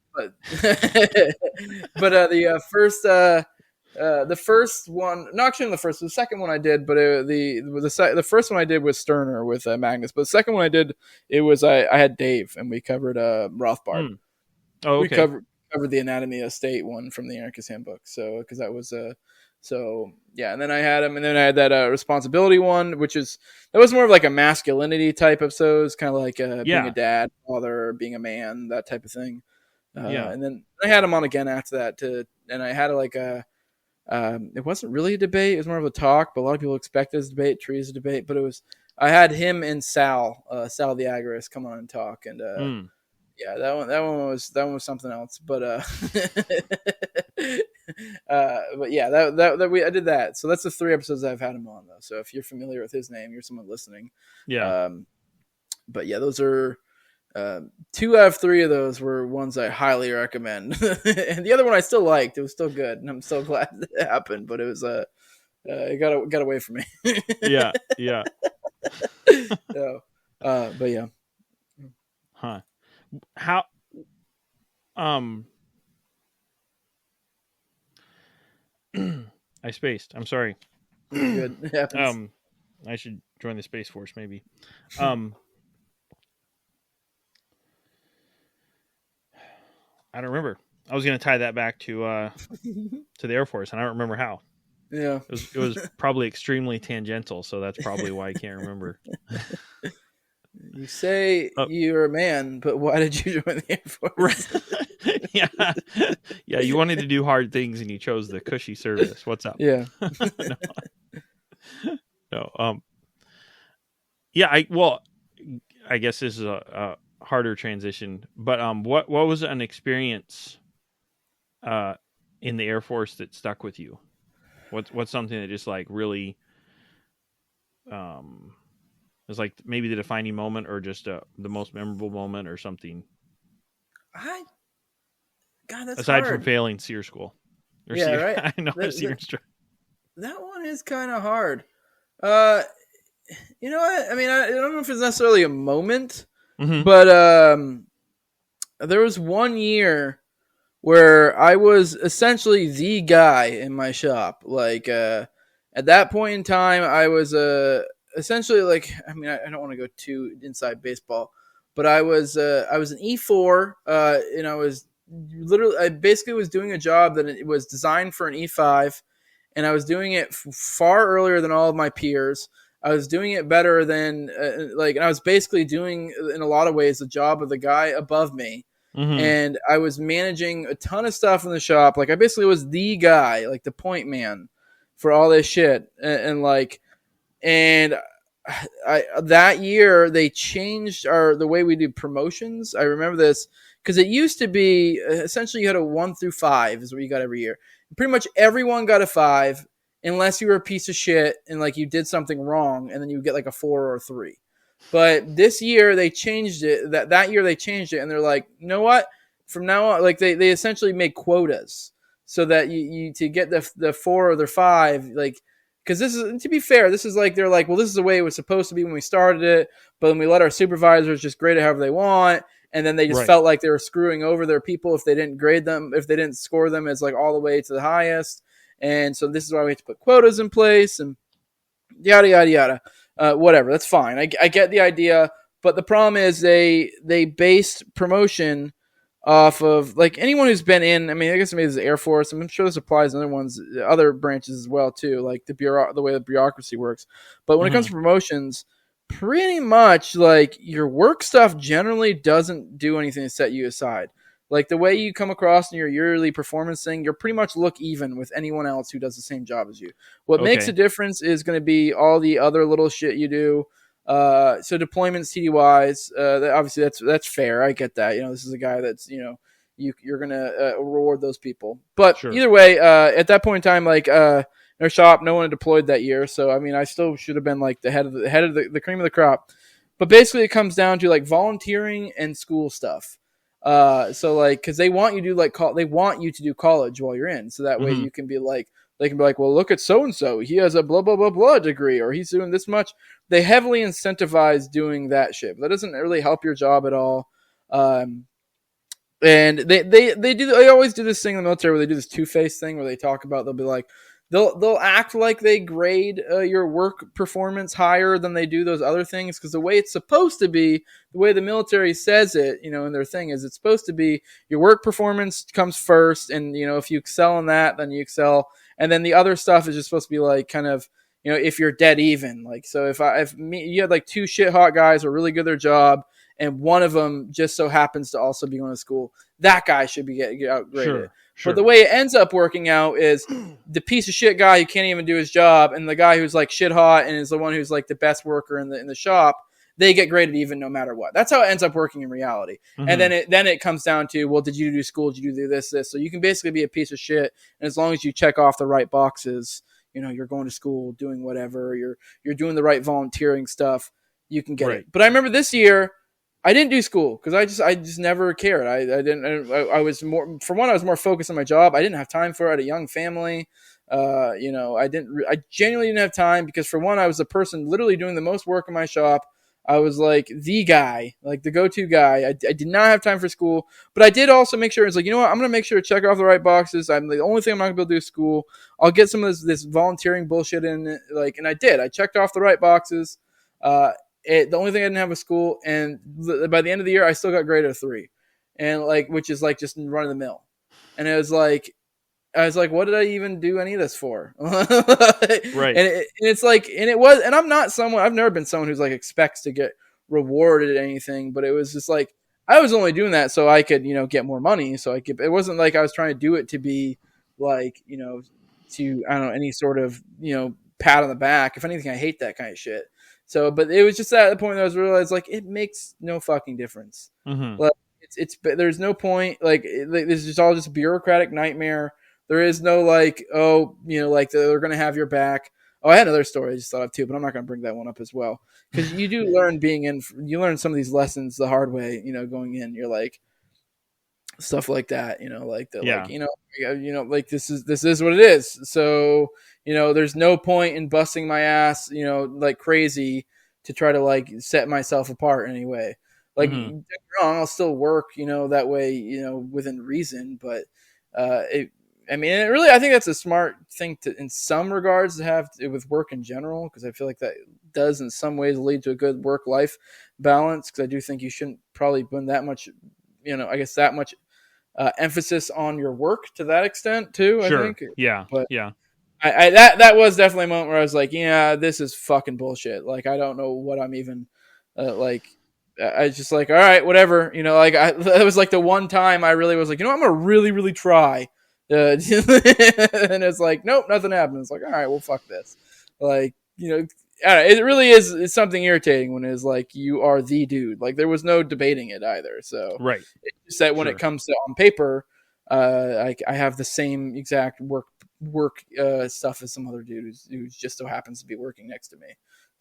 S1: the first one, not actually the second one I did, but the first one I did was Sterner with Magnus. But the second one I did, I had Dave, and we covered Rothbard.
S2: Oh, okay.
S1: We covered the Anatomy of State one from the Anarchist Handbook. So because that was and then I had him, and then I had that responsibility one, that was more of like a masculinity type of episodes, kind of like being a dad, father, being a man, that type of thing. And then I had him on again after that and I had it wasn't really a debate. It was more of a talk, but a lot of people expect it as a debate, treat it as a debate. But I had him and Sal the Agorist come on and talk, and yeah, that one was something else. But but yeah, I did that. So that's the 3 episodes I've had him on though. So if you're familiar with his name, you're someone listening.
S2: Yeah.
S1: But yeah, those are 2 out of 3 of those were ones I highly recommend, and the other one I still liked. It was still good, and I'm so glad it happened. But it was it got away from me.
S2: Yeah.
S1: So, but yeah.
S2: Huh. How? I spaced. I'm sorry.
S1: Good. It happens.
S2: I should join the Space Force maybe. I don't remember. I was going to tie that back to the Air Force, and I don't remember how.
S1: Yeah.
S2: It was probably extremely tangential, so that's probably why I can't remember.
S1: You say you're a man, but why did you join the Air Force?
S2: Yeah. You wanted to do hard things, and you chose the cushy service. What's up?
S1: Yeah.
S2: No. Yeah. I guess this is a harder transition, but what was an experience in the Air Force that stuck with you? What's something that just like really was like maybe the defining moment, or just the most memorable moment, or something?
S1: That's
S2: aside
S1: hard.
S2: From failing SEER school.
S1: Yeah, right.
S2: I know SEER instructor.
S1: That one is kind of hard. You know what? I mean, I don't know if it's necessarily a moment, but there was one year where I was essentially the guy in my shop. Like at that point in time, I was essentially like, I mean, I don't want to go too inside baseball, but I was an E4, and I basically was doing a job that it was designed for an E5, and I was doing it far earlier than all of my peers. I was doing it better than and I was basically doing in a lot of ways the job of the guy above me. And I was managing a ton of stuff in the shop. Like I basically was the guy, like the point man for all this shit. And that year they changed the way we do promotions. I remember this because it used to be essentially you had a 1 through 5 is what you got every year. Pretty much everyone got a 5 unless you were a piece of shit and like you did something wrong, and then you would get like a 4 or a 3. But this year they changed it. That year they changed it, and they're like, you know what? From now on, like they essentially make quotas so that you to get the 4 or the 5, like, because this is, to be fair, this is like they're like, well, this is the way it was supposed to be when we started it, but then we let our supervisors just grade it however they want, and then they just felt like they were screwing over their people if they didn't grade them, if they didn't score them as like all the way to the highest. and so this is why we have to put quotas in place and yada yada yada. Whatever, that's fine. I get the idea, but the problem is they based promotion off of like anyone who's been in. I mean, I guess maybe this is Air Force. I'm sure this applies to other ones, other branches as well too, like the way the bureaucracy works. But when it comes to promotions, pretty much like your work stuff generally doesn't do anything to set you aside. Like the way you come across in your yearly performance thing, you're pretty much look even with anyone else who does the same job as you. What makes a difference is going to be all the other little shit you do. So deployments, TDYs, obviously that's fair. I get that. This is a guy that's you're gonna reward those people. But either way, at that point in time, like in our shop, no one had deployed that year. So I mean, I still should have been like the head of the cream of the crop. But basically, it comes down to like volunteering and school stuff. So like, because they want you to do like they want you to do college while you're in, so that way you can be like, they can be like, well, look at so and so, he has a blah blah blah blah degree, or he's doing this much. They heavily incentivize doing that shit. That doesn't really help your job at all. And they always do this thing in the military where they do this two-faced thing where they talk about, they'll be like, they'll act like they grade your work performance higher than they do those other things, because the way it's supposed to be, the way the military says it, in their thing, is it's supposed to be your work performance comes first, and if you excel in that, then you excel, and then the other stuff is just supposed to be like kind of, if you're dead even, like, so if you had like two shit hot guys who are really good at their job, and one of them just so happens to also be going to school, that guy should be get outgraded. Sure. But the way it ends up working out is the piece of shit guy who can't even do his job, and the guy who's like shit hot and is the one who's like the best worker in the shop, they get graded even no matter what. That's how it ends up working in reality. And then it comes down to, well, did you do school? Did you do this? So you can basically be a piece of shit, and as long as you check off the right boxes, you're going to school, doing whatever, you're doing the right volunteering stuff, you can get it. But I remember this year, I didn't do school because I just never cared. I was more, for one, I was more focused on my job. I didn't have time for it. I had a young family. I genuinely didn't have time because, for one, I was the person literally doing the most work in my shop. I was like the guy, like the go-to guy. I did not have time for school, but I did also make sure it's like, I'm going to make sure to check off the right boxes. I'm the only thing I'm not going to be able to do is school. I'll get some of this volunteering bullshit in, like, and I did. I checked off the right boxes. The only thing I didn't have was school, and by the end of the year, I still got graded a 3, and like, which is like just run of the mill. And I was like, what did I even do any of this for? Right. And it's like, and I'm not someone, I've never been someone who's like expects to get rewarded at anything, but it was just like, I was only doing that so I could, get more money. So it wasn't like I was trying to do it to be like, to, I don't know, any sort of, pat on the back. If anything, I hate that kind of shit. So, but it was just at the point that I was realized, like, it makes no fucking difference. Like, there's no point. Like, this is just all just bureaucratic nightmare. There is no like, like they're gonna have your back. Oh, I had another story I just thought of too, but I'm not gonna bring that one up as well, because you do learn you learn some of these lessons the hard way. Going in, you're like, stuff like that. Like the like this is what it is. So. There's no point in busting my ass, like crazy to try to like set myself apart anyway. Like, don't get me wrong, I'll still work, that way, within reason. But I think that's a smart thing to, in some regards, to have with work in general, because I feel like that does in some ways lead to a good work-life balance. Because I do think you shouldn't probably put that much, that much emphasis on your work to that extent too. Sure. I think.
S2: Yeah. But yeah.
S1: That was definitely a moment where I was like, yeah, this is fucking bullshit. Like, I don't know what I'm even like. I was just like, all right, whatever. It was like the one time I really was like, I'm gonna really, really try. And it's like, nope, nothing happened. It's like, all right, well, fuck this. Like, it really is. It's something irritating when it's like you are the dude. Like, there was no debating it either. So
S2: right,
S1: it's just that when it comes to on paper, I have the same exact work stuff as some other dude who just so happens to be working next to me.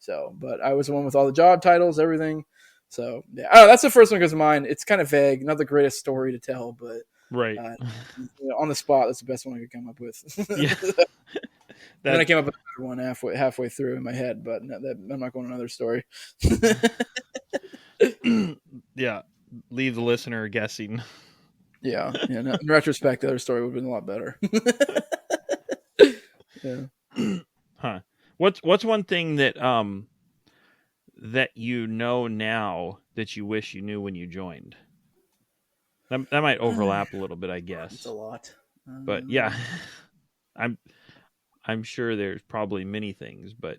S1: So, but I was the one with all the job titles, everything. So yeah, I don't know, that's the first one that goes to mind. It's kind of vague, not the greatest story to tell, but
S2: right
S1: on the spot, that's the best one I could come up with. Yeah. Then I came up with another one halfway through in my head, but I'm not going to another story.
S2: Yeah, leave the listener guessing.
S1: Yeah. No, in retrospect, the other story would have been a lot better. Yeah.
S2: Huh. What's one thing that that you know now that you wish you knew when you joined? That might overlap a little bit, I
S1: It's a
S2: guess.
S1: lot.
S2: But yeah, I'm I'm sure there's probably many things, but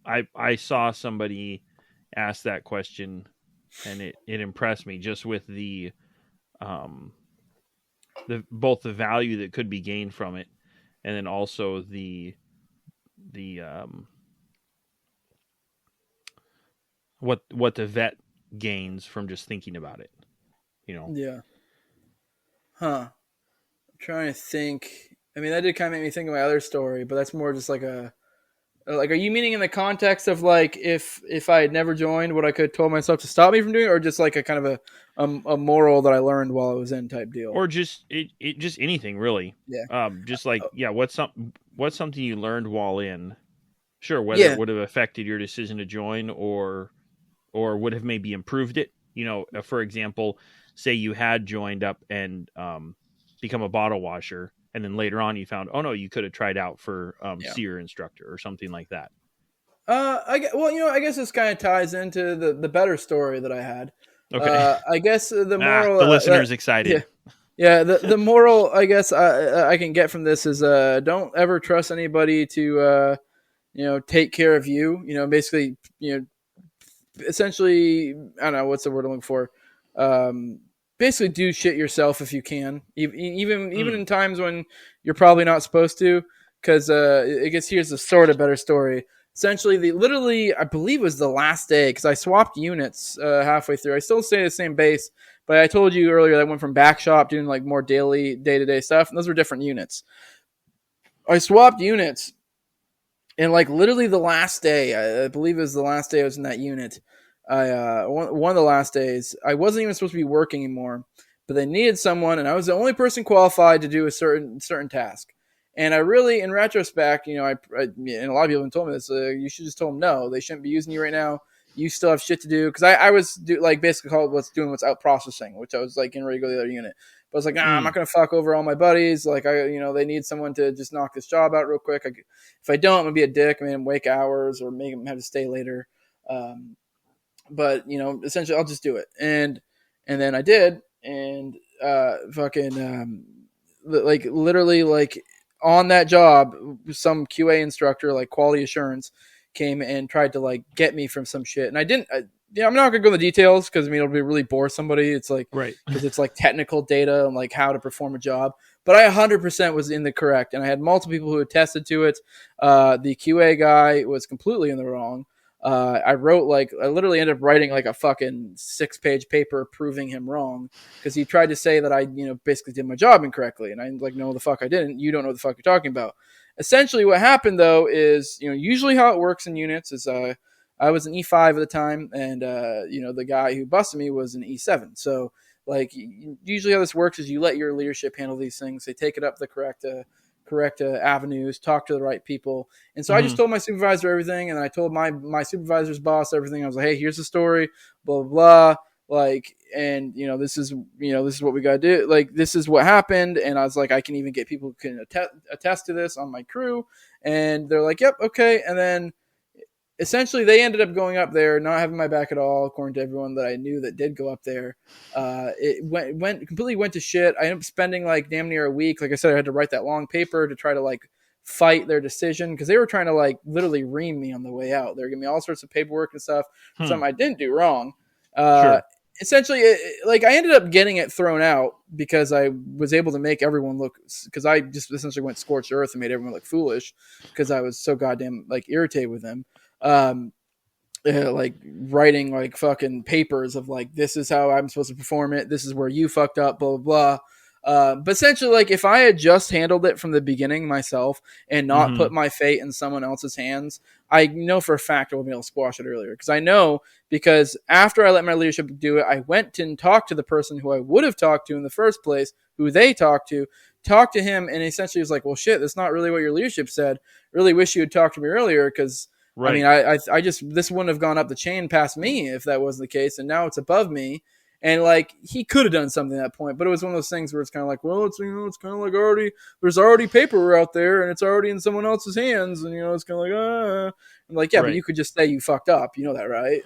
S2: I saw somebody ask that question, and it impressed me just with um the both the value that could be gained from it, and then also the what the vet gains from just thinking about it. You know,
S1: Yeah. Huh. I'm trying to think. I mean, that did kind of make me think of my other story, but that's more just like like, are you meaning in the context of like if I had never joined, what I could have told myself to stop me from doing, or just like a kind of a moral that I learned while I was in type deal?
S2: or just it just anything really.
S1: Yeah.
S2: Just like yeah, what's something you learned while in? Sure, whether it
S1: Yeah.
S2: would have affected your decision to join or would have maybe improved it. You know, for example, say you had joined up and become a bottle washer, and then later on you found, oh no, you could have tried out for
S1: Yeah.
S2: seer instructor or something like that.
S1: Well, I guess this kind of ties into the better story that I had.
S2: Okay.
S1: I guess the moral,
S2: The listener's excited.
S1: yeah, yeah, the moral I guess I can get from this is don't ever trust anybody to take care of you. Basically, essentially, I don't know what's the word I'm looking for. Basically, do shit yourself if you can, even in times when you're probably not supposed to. Because I guess here's the sort of better story. Essentially, literally, I believe it was the last day because I swapped units halfway through. I still stay at the same base, but I told you earlier that I went from back shop doing like more daily, day to day stuff, and those were different units. I swapped units, and like literally the last day, I believe it was the last day I was in that unit. One of the last days, I wasn't even supposed to be working anymore, but they needed someone, and I was the only person qualified to do a certain task. And I really, in retrospect, and a lot of people have told me this. You should just tell them no, they shouldn't be using you right now. You still have shit to do because I was like basically called what's out processing, which I was like getting ready to go to the other unit. But I was like, nah, I'm not gonna fuck over all my buddies. Like they need someone to just knock this job out real quick. If I don't, I'm gonna be a dick. I mean, wake hours or make them have to stay later. But essentially, I'll just do it. And then I did, and like literally like on that job, some QA instructor, like quality assurance, came and tried to like get me from some shit, and I didn't. I'm not gonna go into the details because it'll be really bore somebody. It's like
S2: Right.
S1: because it's like technical data and like how to perform a job. But I 100% was in the correct, and I had multiple people who attested to it. The QA guy was completely in the wrong. I literally ended up writing like a fucking 6-page paper proving him wrong because he tried to say that I, basically did my job incorrectly. And I'm like, no, the fuck I didn't. You don't know what the fuck you're talking about. Essentially what happened though is, usually how it works in units is, I was an E5 at the time and, the guy who busted me was an E7. So like usually how this works is you let your leadership handle these things. They take it up the correct avenues, talk to the right people. And so I just told my supervisor everything, and I told my supervisor's boss everything. I was like, hey, here's the story, blah blah blah. Like, and this is what we gotta do. Like, this is what happened. And I was like, I can even get people who can attest to this on my crew. And they're like, yep, okay. And then essentially they ended up going up there, not having my back at all, according to everyone that I knew that did go up there. It completely went to shit. I ended up spending like damn near a week. Like I said, I had to write that long paper to try to like fight their decision because they were trying to like literally ream me on the way out. They were giving me all sorts of paperwork and stuff for something I didn't do wrong.
S2: Sure.
S1: Essentially, like I ended up getting it thrown out because I was able to make everyone look, because I just essentially went scorched earth and made everyone look foolish because I was so goddamn like irritated with them. Like writing like fucking papers of like, this is how I'm supposed to perform it. This is where you fucked up, blah, blah, blah. But essentially, like if I had just handled it from the beginning myself and not put my fate in someone else's hands, I know for a fact I would be able to squash it earlier. Because after I let my leadership do it, I went and talked to the person who I would have talked to in the first place, who they talked to him, and essentially was like, well, shit, that's not really what your leadership said. Really wish you had talked to me earlier because
S2: Right.
S1: I mean, I just, this wouldn't have gone up the chain past me if that wasn't the case. And now it's above me. And like he could have done something at that point, but it was one of those things where it's kind of like, well, it's it's kind of like already there's already paper out there and it's already in someone else's hands, and it's kind of like I'm like, yeah, right. But you could just say you fucked up, you know that, right?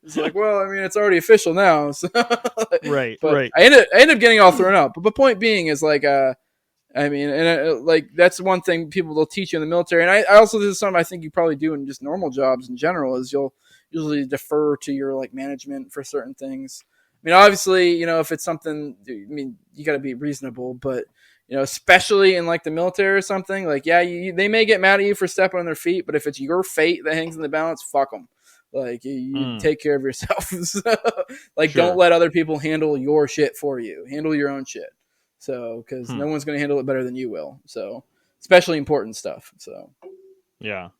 S1: It's like, well, I mean, it's already official now, so.
S2: Right.
S1: But
S2: right.
S1: I ended up getting all thrown out. But the point being is like, I mean, and like that's one thing people will teach you in the military, and I also, this is something I think you probably do in just normal jobs in general, is you'll usually defer to your like management for certain things. I mean, obviously, if it's something, I mean, you got to be reasonable, but especially in like the military or something, like, yeah, they may get mad at you for stepping on their feet, but if it's your fate that hangs in the balance, fuck them. Like you take care of yourself. So, like, sure. Don't let other people handle your shit for you. Handle your own shit. So, because no one's going to handle it better than you will. So, especially important stuff. So,
S2: yeah.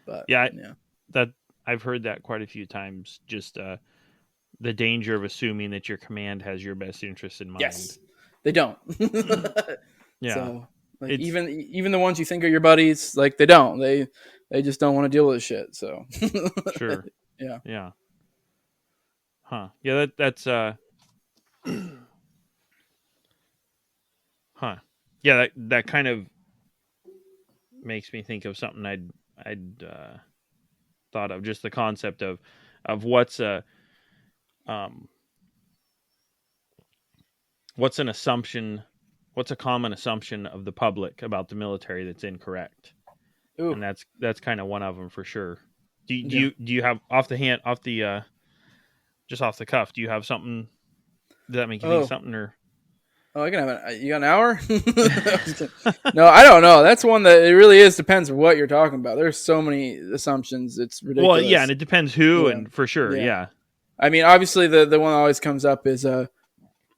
S1: But
S2: that I've heard that quite a few times. Just the danger of assuming that your command has your best interest in mind.
S1: Yes, they don't.
S2: Yeah.
S1: So, like, even the ones you think are your buddies, like they don't. They just don't want to deal with this shit. So,
S2: sure.
S1: Yeah.
S2: Huh. Yeah. That's. Huh. Yeah, that kind of makes me think of something I'd thought of, just the concept of what's an assumption, what's a common assumption of the public about the military that's incorrect. Ooh. And that's kind of one of them for sure. Do you have just off the cuff, do you have something? Does that make you think something or?
S1: Oh, you got an hour? No, I don't know. That's one that it really is depends on what you're talking about. There's so many assumptions. It's ridiculous.
S2: Well, yeah, and it depends who and for sure. Yeah.
S1: I mean, obviously the one that always comes up is I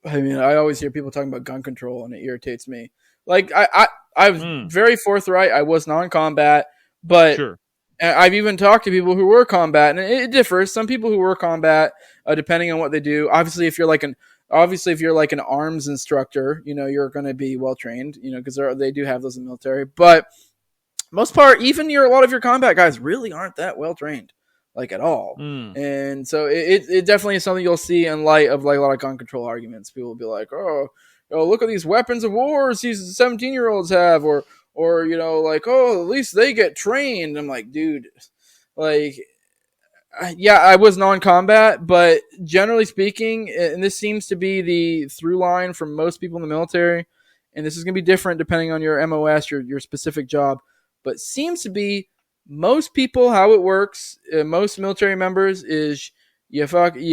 S1: always hear people talking about gun control and it irritates me. Like I was very forthright. I was non-combat, but
S2: sure.
S1: I've even talked to people who were combat, and it differs. Some people who were combat, depending on what they do. Obviously, if you're like an arms instructor, you're going to be well trained, because they do have those in the military. But most part, even a lot of your combat guys really aren't that well trained, like at all. And so it definitely is something you'll see in light of like a lot of gun control arguments. People will be like, oh, look at these weapons of wars these 17-year-olds have, or like, oh, at least they get trained. I'm like, dude, like. Yeah, I was non-combat, but generally speaking, and this seems to be the through line for most people in the military, and this is going to be different depending on your MOS, your specific job, but seems to be most people how it works, most military members is you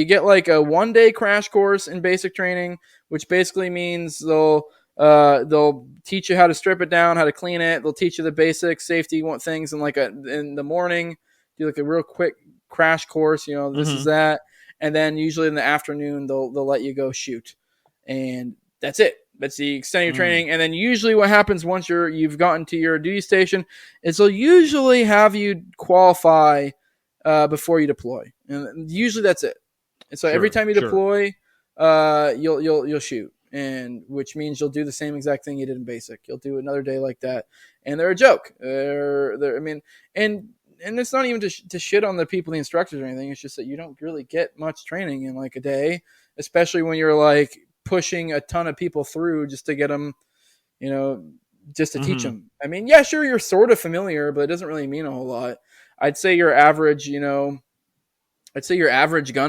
S1: get like a 1-day crash course in basic training, which basically means they'll teach you how to strip it down, how to clean it. They'll teach you the basic safety things in the morning, do like a real quick crash course, this is that, and then usually in the afternoon they'll let you go shoot, and that's it. That's the extent of your training. And then usually what happens once you've gotten to your duty station is they'll usually have you qualify before you deploy, and usually that's it. And so every time you deploy, you'll shoot, and which means you'll do the same exact thing you did in basic. You'll do another day like that, and they're a joke. And it's not even to shit on the people, the instructors or anything. It's just that you don't really get much training in like a day, especially when you're like pushing a ton of people through just to get them, just to teach them. I mean, yeah, sure, you're sort of familiar, but it doesn't really mean a whole lot. I'd say your average gun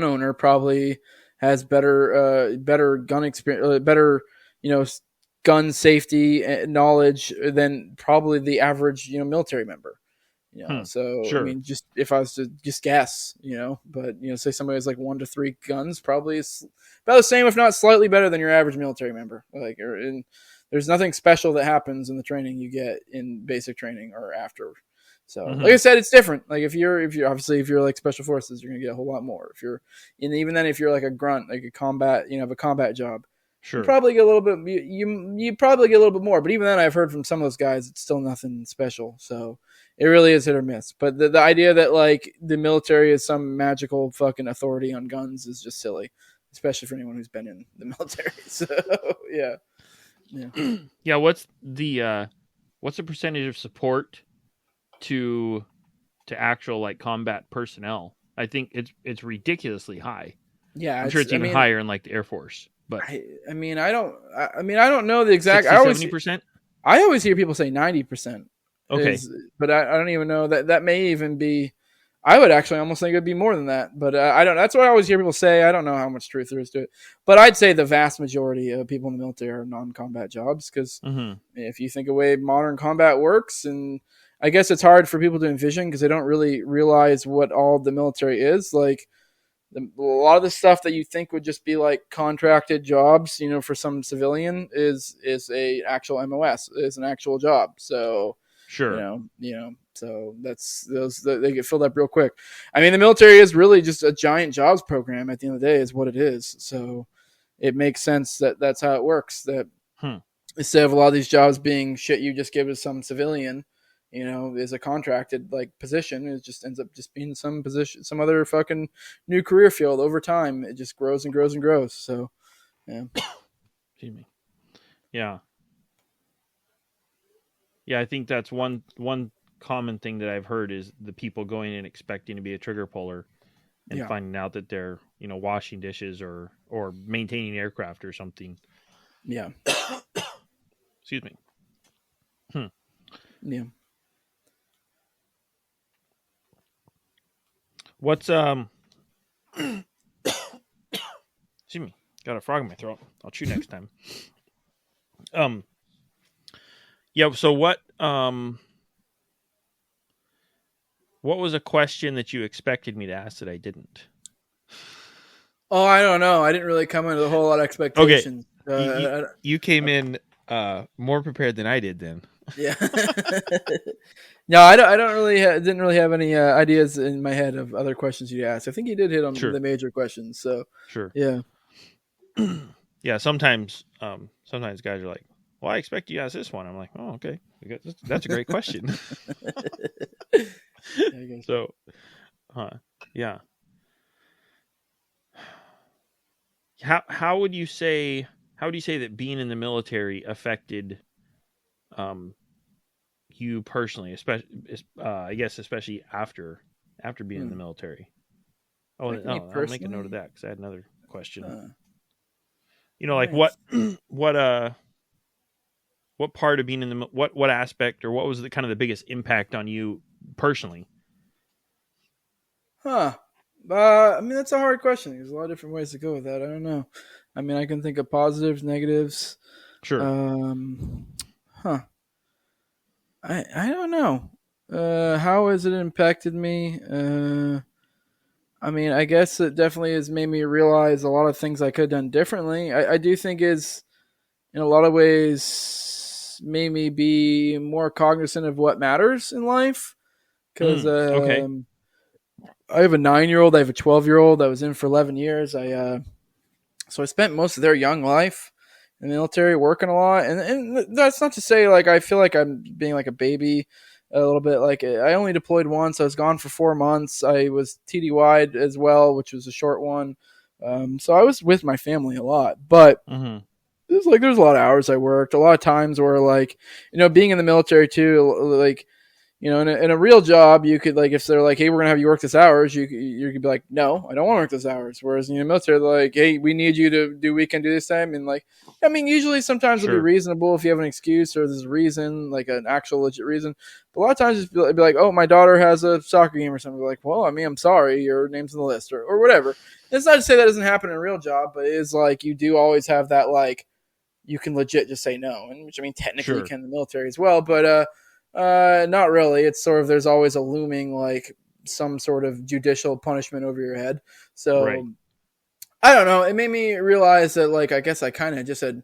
S1: owner probably has better gun experience, better, gun safety knowledge than probably the average, military member. So sure. I mean, just if I was to just guess, but say somebody has like 1 to 3 guns, probably is about the same, if not slightly better than your average military member. Like, there's nothing special that happens in the training you get in basic training or after. So, like I said, it's different. Like if you're like special forces, you're gonna get a whole lot more. Even then, if you're like a grunt, like a combat, have a combat job. Sure. You probably get a little bit. You probably get a little bit more, but even then, I've heard from some of those guys, it's still nothing special. So it really is hit or miss. But the idea that like the military is some magical fucking authority on guns is just silly, especially for anyone who's been in the military. So yeah.
S2: Yeah. What's the percentage of support to actual like combat personnel I think it's ridiculously high.
S1: Yeah,
S2: I'm sure it's even higher in like the Air Force, but
S1: I don't know the exact.
S2: 60-70%.
S1: I always hear people say 90%
S2: Okay.
S1: but I don't even know that may even be. I would actually almost think it'd be more than that, but I don't. That's what I always hear people say. I don't know how much truth there is to it, but I'd say the vast majority of people in the military are non-combat jobs because if you think of the way modern combat works, and I guess it's hard for people to envision because they don't really realize what all the military is like. A lot of the stuff that you think would just be like contracted jobs, for some civilian is a actual MOS, is an actual job. So
S2: sure,
S1: so that's they get filled up real quick. I mean, the military is really just a giant jobs program at the end of the day, is what it is. So it makes sense that that's how it works. That instead of a lot of these jobs being shit you just give to some civilian, is a contracted like position. It just ends up just being some position, some other fucking new career field over time. It just grows and grows and grows. So, yeah.
S2: Excuse me. Yeah. Yeah, I think that's one common thing that I've heard is the people going in expecting to be a trigger puller and finding out that they're, washing dishes or maintaining aircraft or something.
S1: Yeah.
S2: Excuse me.
S1: Yeah.
S2: What's excuse me, got a frog in my throat. I'll chew next time. Yeah, so what was a question that you expected me to ask that I didn't?
S1: Oh, I don't know. I didn't really come into a whole lot of expectations.
S2: Okay. You came in more prepared than I did then.
S1: Yeah. No, I don't really didn't really have any ideas in my head of other questions you asked. I think you did hit on the major questions. So
S2: sure.
S1: Yeah.
S2: Yeah. Sometimes guys are like, "Well, I expect you to ask this one." I'm like, "Oh, okay. That's a great question." So, yeah. How would you say that being in the military affected you personally, especially I guess especially after being in the military? I'll make a note of that because I had another question. Like what part of being in the what aspect or what was the kind of the biggest impact on you personally?
S1: I mean, that's a hard question. There's a lot of different ways to go with that. I don't know. I mean, I can think of positives, negatives.
S2: Sure.
S1: I don't know. How has it impacted me? I mean, I guess it definitely has made me realize a lot of things I could have done differently. I do think is, in a lot of ways, made me be more cognizant of what matters in life. Because
S2: okay.
S1: I have a 9-year-old, I have a 12-year-old. I was in for 11 years. So I spent most of their young life in the military working a lot. And that's not to say like I feel like I'm being like a baby a little bit. Like I only deployed once. I was gone for 4 months. I was TDY'd as well, which was a short one. So I was with my family a lot. But there's a lot of hours I worked. A lot of times where like, being in the military too, like, in a real job, you could like if they're like, hey, we're gonna have you work this hours, you could be like, no, I don't want to work this hours. Whereas in the military, they're like, hey, we need you to do weekend do this time, and like, I mean, usually sometimes it'll be reasonable if you have an excuse or there's a reason, like an actual legit reason. But a lot of times it'd be like, oh, my daughter has a soccer game or something. Like, well, I mean, I'm sorry, your name's on the list or whatever. It's not to say that doesn't happen in a real job, but it is like you do always have that like you can legit just say no, and which I mean technically can in the military as well, but not really. It's sort of there's always a looming like some sort of judicial punishment over your head. So I don't know. It made me realize that like I guess I kind of just had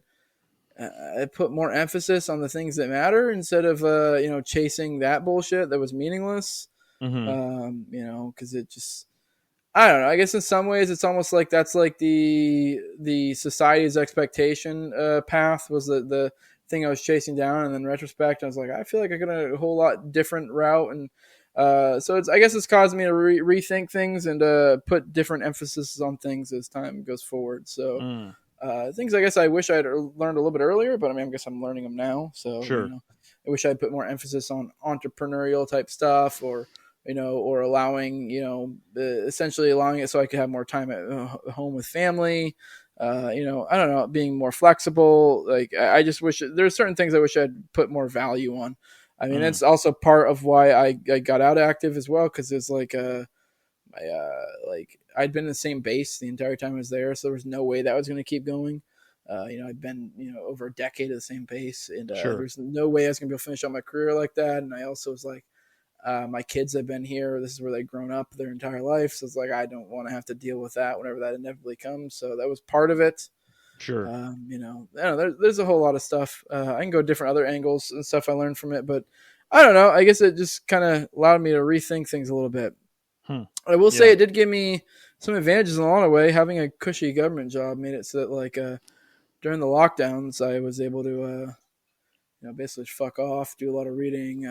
S1: I put more emphasis on the things that matter instead of chasing that bullshit that was meaningless. Because it just I don't know. I guess in some ways it's almost like that's like the society's expectation path was the thing I was chasing down, and then in retrospect I was like, I feel like I could have a whole lot different route, and so I guess it's caused me to rethink things and put different emphasis on things as time goes forward. So things I guess I wish I'd learned a little bit earlier, but I mean I guess I'm learning them now. So I wish I'd put more emphasis on entrepreneurial type stuff or or allowing, essentially allowing it so I could have more time at home with family. I don't know, being more flexible. Like I just wish there's certain things I wish I'd put more value on. I mean, it's also part of why I got out active as well, because it's like like I'd been in the same base the entire time I was there, so there was no way that was going to keep going. I'd been over a decade at the same base, and
S2: Sure.
S1: there's no way I was going to be able to finish out my career like that. And I also was like, my kids have been here. This is where they've grown up their entire life, so it's like I don't want to have to deal with that whenever that inevitably comes. So that was part of it.
S2: Sure.
S1: I don't know, there's a whole lot of stuff. I can go different other angles and stuff I learned from it, but I don't know. I guess it just kind of allowed me to rethink things a little bit. I will say
S2: Yeah.
S1: it did give me some advantages in a lot of way. Having a cushy government job made it so that like during the lockdowns, I was able to basically fuck off, do a lot of reading.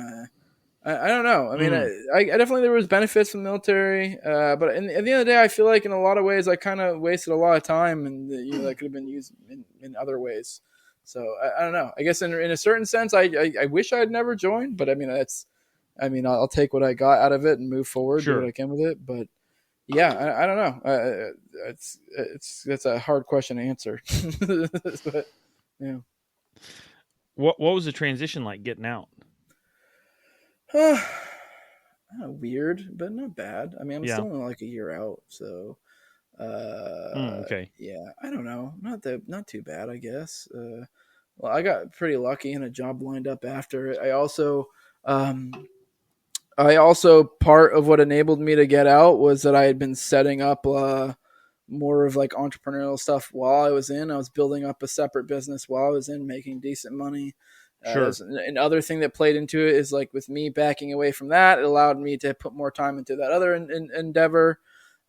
S1: I don't know. I mean, I definitely there was benefits from the military, but at the end of the day, I feel like in a lot of ways I kind of wasted a lot of time, and that could have been used in other ways. So I don't know. I guess in a certain sense, I wish I had never joined, but I mean I'll take what I got out of it and move forward, do what I can with it. But yeah, I don't know. That's a hard question to answer. But, yeah.
S2: What was the transition like getting out?
S1: Weird, but not bad. I mean, I'm still only like a year out, so
S2: okay.
S1: yeah, I don't know. Not too bad, I guess. Well, I got pretty lucky and a job lined up after it. I also part of what enabled me to get out was that I had been setting up more of like entrepreneurial stuff while I was in. I was building up a separate business while I was in, making decent money.
S2: Sure.
S1: Another thing that played into it is like with me backing away from that, it allowed me to put more time into that other endeavor.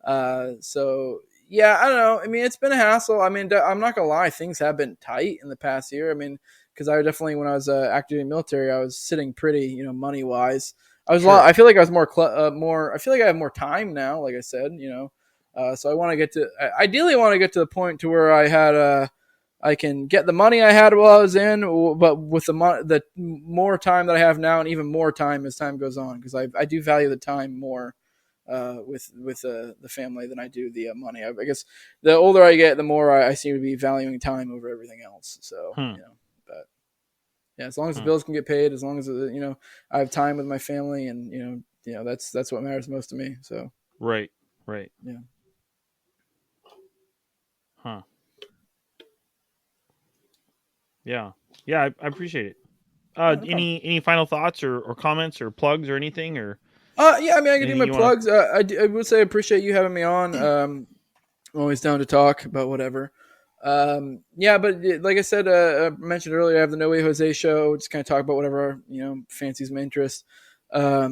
S1: So yeah, I don't know. I mean, it's been a hassle. I mean, I'm not gonna lie, things have been tight in the past year. I mean, because I definitely, when I was active in the military, I was sitting pretty, money wise. I feel like I was more. I feel like I have more time now. Like I said, so I want to ideally want to get to the point to where I can get the money I had while I was in, but with the more time that I have now, and even more time as time goes on, because I do value the time more with the family than I do the money. I guess the older I get, the more I seem to be valuing time over everything else. So but yeah, as long as the bills can get paid, as long as I have time with my family, and that's what matters most to me. So
S2: right.
S1: Yeah.
S2: Huh. Yeah. I appreciate it. Any final thoughts or comments or plugs or anything or?
S1: Yeah, I mean, I can do my plugs. I would say I appreciate you having me on. I'm always down to talk about whatever. Yeah, but like I said, I mentioned earlier, I have the No Way Jose show. Just kind of talk about whatever fancies my interest. Yeah,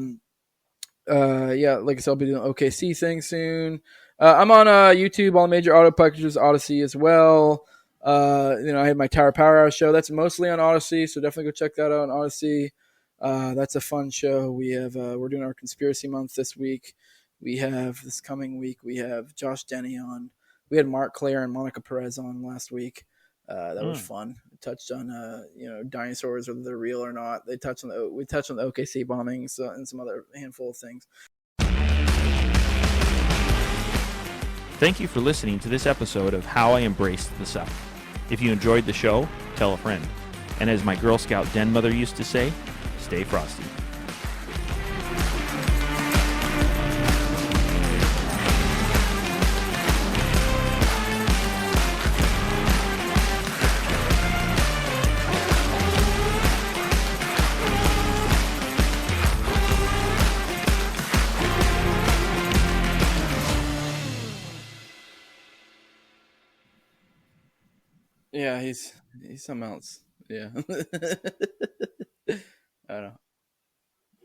S1: like I said, I'll be doing OKC thing soon. I'm on YouTube, all the major auto packages, Odyssey as well. I had my Tower Power Hour show. That's mostly on Odyssey, so definitely go check that out on Odyssey. That's a fun show. We're doing our conspiracy month this week. This coming week, we have Josh Denny on. We had Mark Claire and Monica Perez on last week. That was fun. We touched on dinosaurs, whether they're real or not. We touched on the OKC bombings and some other handful of things.
S2: Thank you for listening to this episode of How I Embraced the Suck. If you enjoyed the show, tell a friend. And as my Girl Scout den mother used to say, stay frosty.
S1: Yeah, he's something else. Yeah. I don't know.